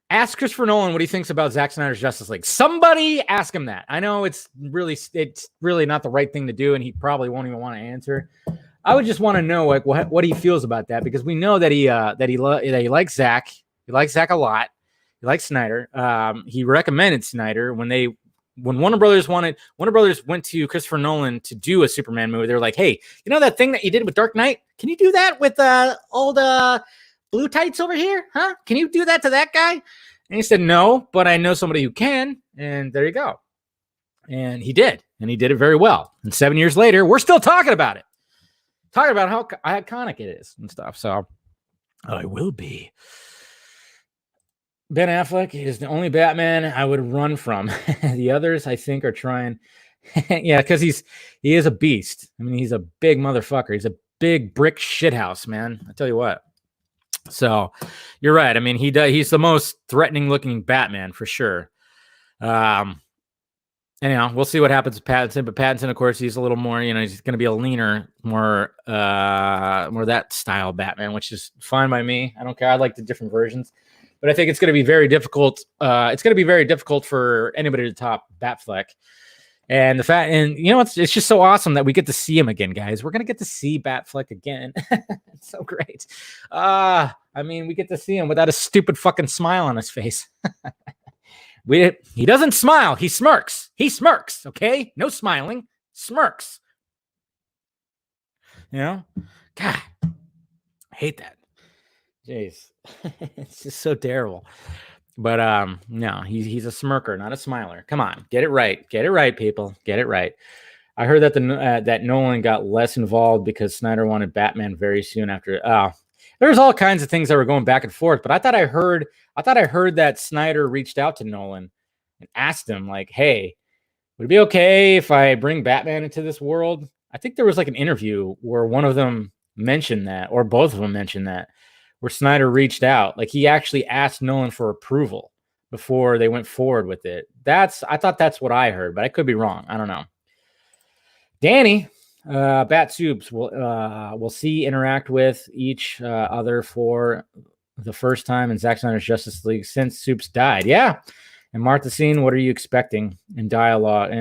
ask Christopher Nolan what he thinks about Zack Snyder's Justice League. Somebody ask him that. I know it's really not the right thing to do, and he probably won't even want to answer. I would just want to know like what he feels about that because we know that he likes Zack. He likes Zack a lot. He likes Snyder. He recommended Snyder when Warner Brothers went to Christopher Nolan to do a Superman movie. They're like, hey, you know that thing that you did with Dark Knight? Can you do that with old blue tights over here? Huh? Can you do that to that guy? And he said, no, but I know somebody who can. And there you go. And he did. And he did it very well. And 7 years later, we're still talking about it. Talking about how iconic it is and stuff. So I will be. Ben Affleck is the only Batman I would run from. The others, I think, are trying. Yeah, because he is a beast. I mean, he's a big motherfucker. He's a big brick shithouse, man. I tell you what. So you're right. I mean, he's the most threatening looking Batman for sure. Anyhow, we'll see what happens with Pattinson. But Pattinson, of course, he's a little more, he's going to be a leaner, more that style Batman, which is fine by me. I don't care. I like the different versions. But I think it's going to be very difficult. It's going to be very difficult for anybody to top Batfleck. And it's just so awesome that we get to see him again, guys. We're going to get to see Batfleck again. It's so great. We get to see him without a stupid fucking smile on his face. He doesn't smile. He smirks. Okay? No smiling. Smirks. God, I hate that. Jeez. It's just so terrible. But no, he's a smirker, not a smiler. Come on, get it right. Get it right, people. Get it right. I heard that that Nolan got less involved because Snyder wanted Batman very soon after. There's all kinds of things that were going back and forth. But I thought I heard that Snyder reached out to Nolan and asked him, like, "Hey, would it be okay if I bring Batman into this world?" I think there was like an interview where one of them mentioned that, or both of them mentioned that, where Snyder reached out. Like, he actually asked Nolan for approval before they went forward with it. I thought that's what I heard, but I could be wrong. I don't know. Danny, Bat Soups will see interact with each other for the first time in Zack Snyder's Justice League since Soups died. Yeah. And Martha Scene, what are you expecting in dialogue?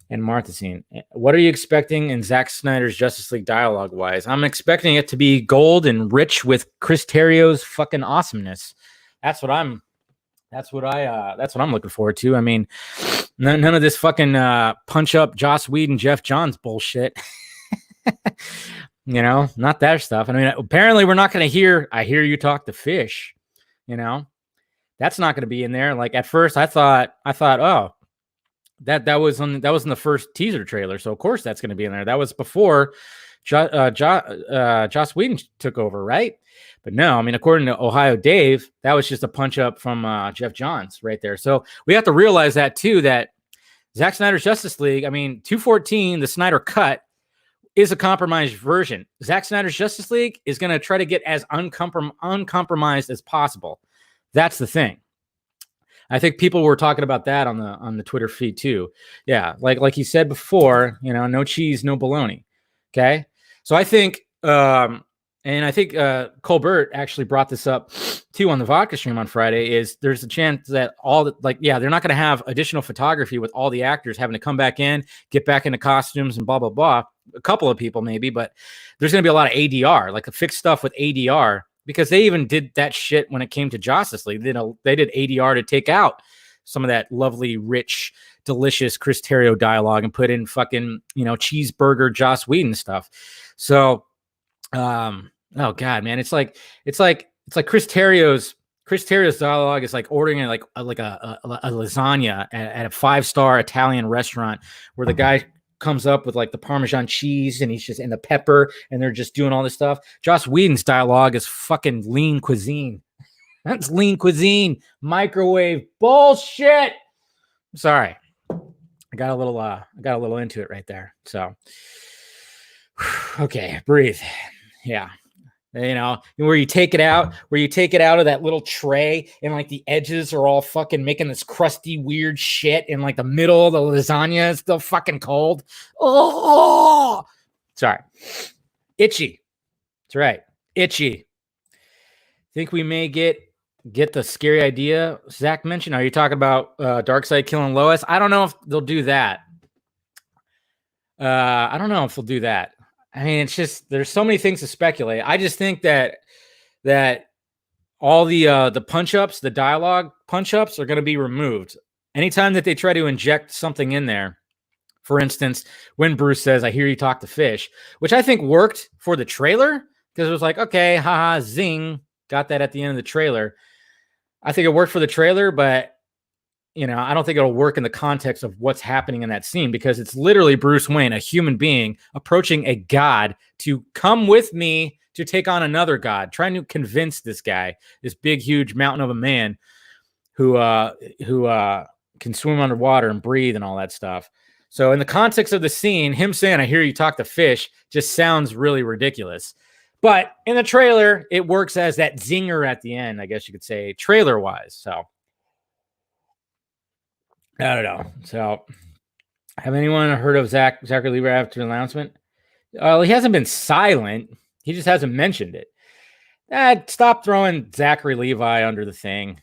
And Martha Scene, what are you expecting in Zack Snyder's Justice League dialogue wise? I'm expecting it to be gold and rich with Chris Terrio's fucking awesomeness. That's what I'm looking forward to. I mean, none of this fucking punch up Joss Whedon, Jeff Johns bullshit. Not that stuff. I mean, apparently we're not going to hear "I hear you talk to fish." That's not going to be in there. Like, at first I thought, oh, that was in the first teaser trailer, so of course that's going to be in there. That was before Joss Whedon took over, right? But no, I mean, according to Ohio Dave, that was just a punch up from Jeff Johns right there. So we have to realize that too, that Zack Snyder's Justice League, I mean, 214, the Snyder Cut, is a compromised version. Zack Snyder's Justice League is going to try to get as uncompromised as possible. That's the thing. I think people were talking about that on the Twitter feed too. Yeah, like he said before, no cheese, no bologna. Okay, so I think, and I think Colbert actually brought this up too on the vodka stream on Friday. Is there's a chance that they're not going to have additional photography with all the actors having to come back in, get back into costumes and blah blah blah. A couple of people maybe, but there's going to be a lot of ADR, like a fixed stuff with ADR. Because they even did that shit when it came to Justice League. They did ADR to take out some of that lovely, rich, delicious Chris Terrio dialogue and put in fucking, cheeseburger Joss Whedon stuff. So, oh God, man, it's like Chris Terrio's dialogue is like ordering a lasagna at a 5-star Italian restaurant where the guy comes up with like the Parmesan cheese and he's just in the pepper and they're just doing all this stuff. Joss Whedon's dialogue is fucking lean cuisine. That's lean cuisine. Microwave bullshit. Sorry. I got a little into it right there. So, okay, breathe. Yeah. Where you take it out of that little tray and like the edges are all fucking making this crusty, weird shit. And like the middle of the lasagna is still fucking cold. Oh, sorry. Itchy. That's right. Itchy. Think we may get the scary idea Zach mentioned. Are you talking about Darkseid killing Lois? I don't know if they'll do that. I don't know if they'll do that. I mean, it's just there's so many things to speculate. I just think that all the punch-ups, the dialogue punch-ups are going to be removed. Anytime that they try to inject something in there, for instance, when Bruce says, "I hear you talk to fish," which I think worked for the trailer, because it was like, okay, haha, zing, got that at the end of the trailer. I think it worked for the trailer, but I don't think it'll work in the context of what's happening in that scene, because it's literally Bruce Wayne, a human being, approaching a god to come with me to take on another god, trying to convince this guy, this big, huge mountain of a man who can swim underwater and breathe and all that stuff. So in the context of the scene, him saying, "I hear you talk to fish," just sounds really ridiculous. But in the trailer, it works as that zinger at the end, I guess you could say, trailer-wise. So I don't know. So have anyone heard of Zachary Levi after the announcement? He hasn't been silent. He just hasn't mentioned it. Stop throwing Zachary Levi under the thing.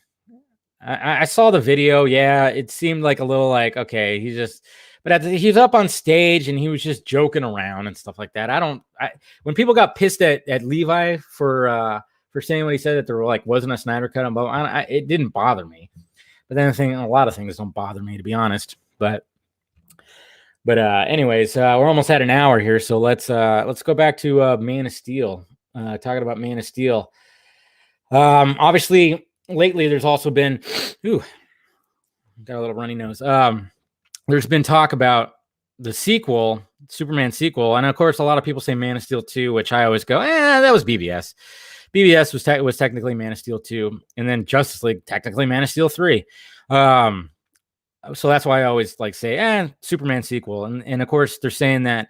I saw the video. Yeah, it seemed like a little like, okay, but he was up on stage and he was just joking around and stuff like that. When people got pissed at Levi for saying what he said, that there wasn't a Snyder Cut on both, it didn't bother me. But then a lot of things don't bother me, to be honest. But anyways, we're almost at an hour here, so let's go back to Man of Steel. Talking about Man of Steel. Obviously, lately there's also been, got a little runny nose. There's been talk about the sequel, Superman sequel, and of course, a lot of people say Man of Steel 2, which I always go, that was BBS. BBS was technically Man of Steel 2, and then Justice League technically Man of Steel 3. So that's why I always say, Superman sequel, and of course they're saying that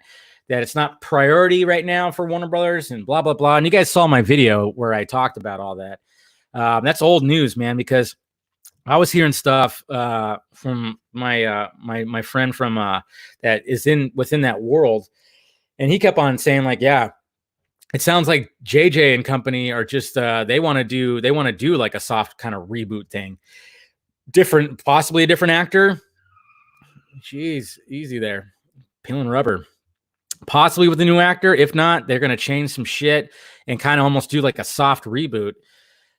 it's not priority right now for Warner Brothers and blah blah blah. And you guys saw my video where I talked about all that. That's old news, man, because I was hearing stuff from my friend from that is within that world, and he kept on saying it sounds like JJ and company are just they want to do like a soft kind of reboot thing, possibly a different actor. Jeez, easy there, peeling rubber. Possibly with a new actor. If not, they're going to change some shit and kind of almost do like a soft reboot.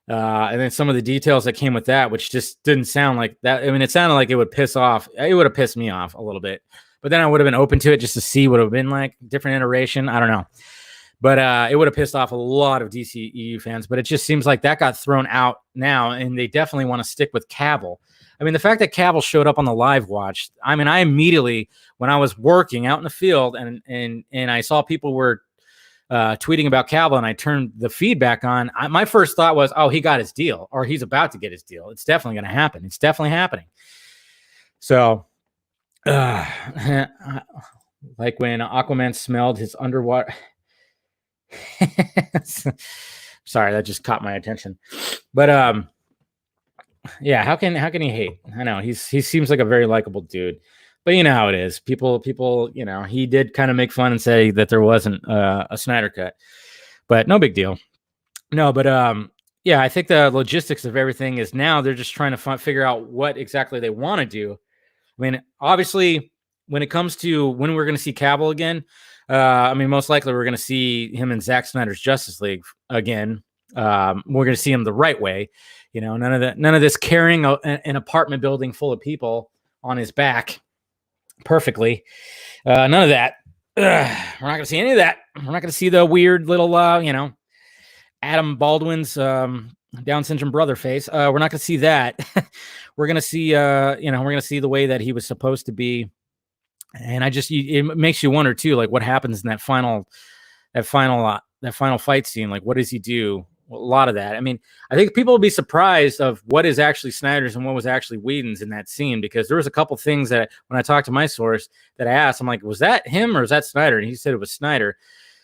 And then some of the details that came with that, which just didn't sound like that. I mean, it sounded like it would have pissed me off a little bit, but then I would have been open to it just to see what it would have been like, different iteration. I don't know. But it would have pissed off a lot of DCEU fans, but it just seems like that got thrown out now, and they definitely want to stick with Cavill. I mean, the fact that Cavill showed up on the live watch, I mean, I immediately, when I was working out in the field and I saw people were tweeting about Cavill and I turned the feedback on, my first thought was, oh, he got his deal, or he's about to get his deal. It's definitely going to happen. It's definitely happening. So, like when Aquaman smelled his underwater... Sorry, that just caught my attention. But yeah, how can he hate? I know he seems like a very likable dude, but you know how it is. People, he did kind of make fun and say that there wasn't a Snyder Cut, but no big deal. No, but yeah, I think the logistics of everything is now they're just trying to figure out what exactly they want to do. I mean, obviously, when it comes to when we're going to see Cavill again, I mean, most likely we're going to see him in Zack Snyder's Justice League again. We're going to see him the right way. None of this carrying an apartment building full of people on his back perfectly. None of that. We're not going to see any of that. We're not going to see the weird little, Adam Baldwin's Down syndrome brother face. We're not going to see that. We're going to see, we're going to see the way that he was supposed to be. And it makes you wonder too, like what happens in that final fight scene. Like, what does he do? Well, a lot of that. I mean, I think people will be surprised of what is actually Snyder's and what was actually Whedon's in that scene, because there was a couple things that when I talked to my source that I asked, I'm like, was that him or is that Snyder? And he said it was Snyder.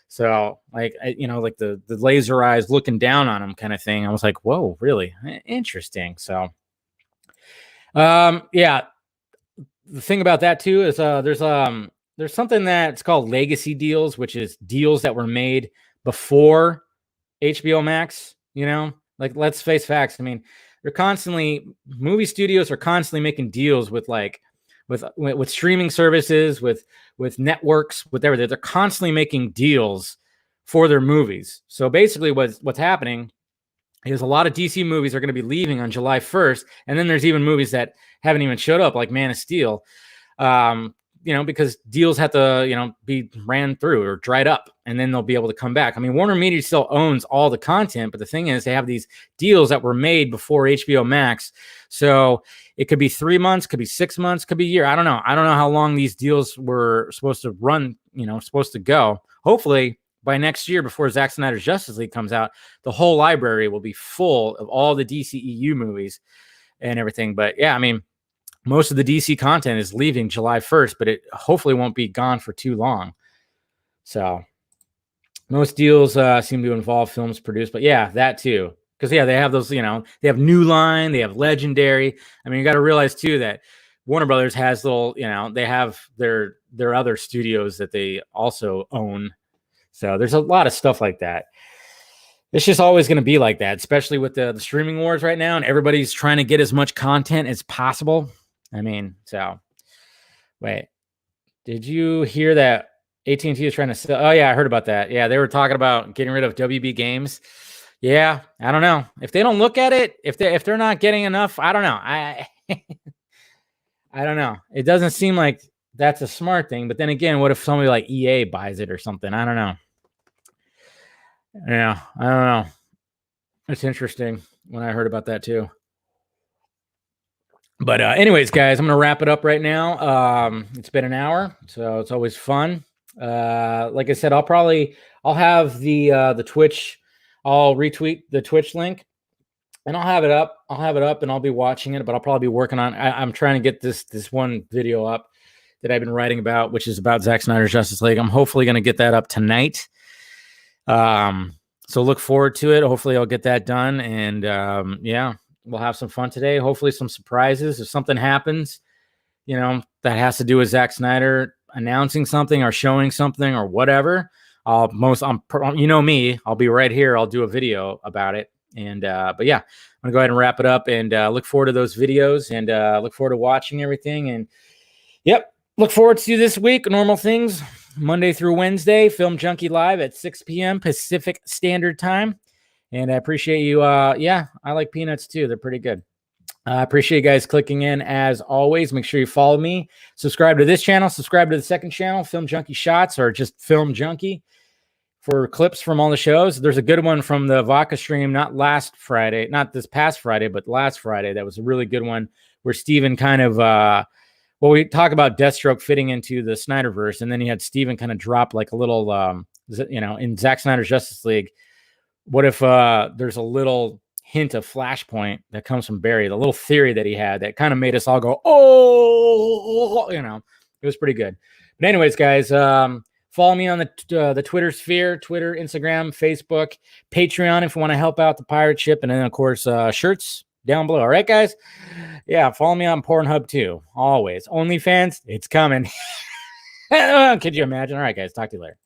So like, like the laser eyes looking down on him kind of thing. I was like, whoa, really interesting. So, yeah. The thing about that too is there's something that's called legacy deals, which is deals that were made before HBO Max. Like, let's face facts. I mean, movie studios are constantly making deals with with streaming services, with networks, with everything. They're constantly making deals for their movies. So basically what's happening is a lot of DC movies are going to be leaving on July 1st. And then there's even movies that haven't even showed up, like Man of Steel. because deals have to, be ran through or dried up, and then they'll be able to come back. I mean, Warner Media still owns all the content, but the thing is, they have these deals that were made before HBO Max. So it could be 3 months, could be 6 months, could be a year. I don't know. I don't know how long these deals were supposed to run, supposed to go. Hopefully by next year, before Zack Snyder's Justice League comes out, the whole library will be full of all the DCEU movies and everything. But yeah, I mean, most of the DC content is leaving July 1st, but it hopefully won't be gone for too long. So most deals seem to involve films produced, but yeah, that too. Because yeah, they have those, they have New Line, they have Legendary. I mean, you got to realize too that Warner Brothers has little, they have their other studios that they also own. So there's a lot of stuff like that. It's just always going to be like that, especially with the streaming wars right now, and everybody's trying to get as much content as possible. I mean, so wait, did you hear that AT&T is trying to sell? Oh yeah, I heard about that. Yeah, they were talking about getting rid of WB Games. Yeah, I don't know if they don't look at it. If they're not getting enough, I don't know. I don't know. It doesn't seem like that's a smart thing. But then again, what if somebody like EA buys it or something? I don't know. Yeah, I don't know. It's interesting when I heard about that too. But anyways, guys, I'm going to wrap it up right now. It's been an hour, so it's always fun. Like I said, I'll have the Twitch. I'll retweet the Twitch link, and I'll have it up. And I'll be watching it, but I'll probably be working on. I'm trying to get this one video up that I've been writing about, which is about Zack Snyder's Justice League. I'm hopefully going to get that up tonight. So look forward to it. Hopefully, I'll get that done, and yeah. We'll have some fun today. Hopefully some surprises. If something happens, that has to do with Zack Snyder announcing something or showing something or whatever, I'll me, I'll be right here. I'll do a video about it. And, but yeah, I'm gonna go ahead and wrap it up, and look forward to those videos, and look forward to watching everything. And yep, look forward to this week. Normal things, Monday through Wednesday, Film Junkee live at 6 p.m. Pacific Standard Time. And I appreciate you. Yeah, I like peanuts too. They're pretty good. I appreciate you guys clicking in as always. Make sure you follow me. Subscribe to this channel. Subscribe to the second channel, Film Junkee Shots, or just Film Junkee, for clips from all the shows. There's a good one from the Vodka stream, not this past Friday, but last Friday. That was a really good one where Steven kind of, we talk about Deathstroke fitting into the Snyderverse, and then you had Steven kind of drop like a little, in Zack Snyder's Justice League. What if there's a little hint of Flashpoint that comes from Barry, the little theory that he had that kind of made us all go, oh, it was pretty good. But anyways, guys, follow me on the Twitter sphere, Twitter, Instagram, Facebook, Patreon if you want to help out the pirate ship, and then, of course, shirts down below. All right, guys? Yeah, follow me on Pornhub too, always. OnlyFans, it's coming. Could you imagine? All right, guys, talk to you later.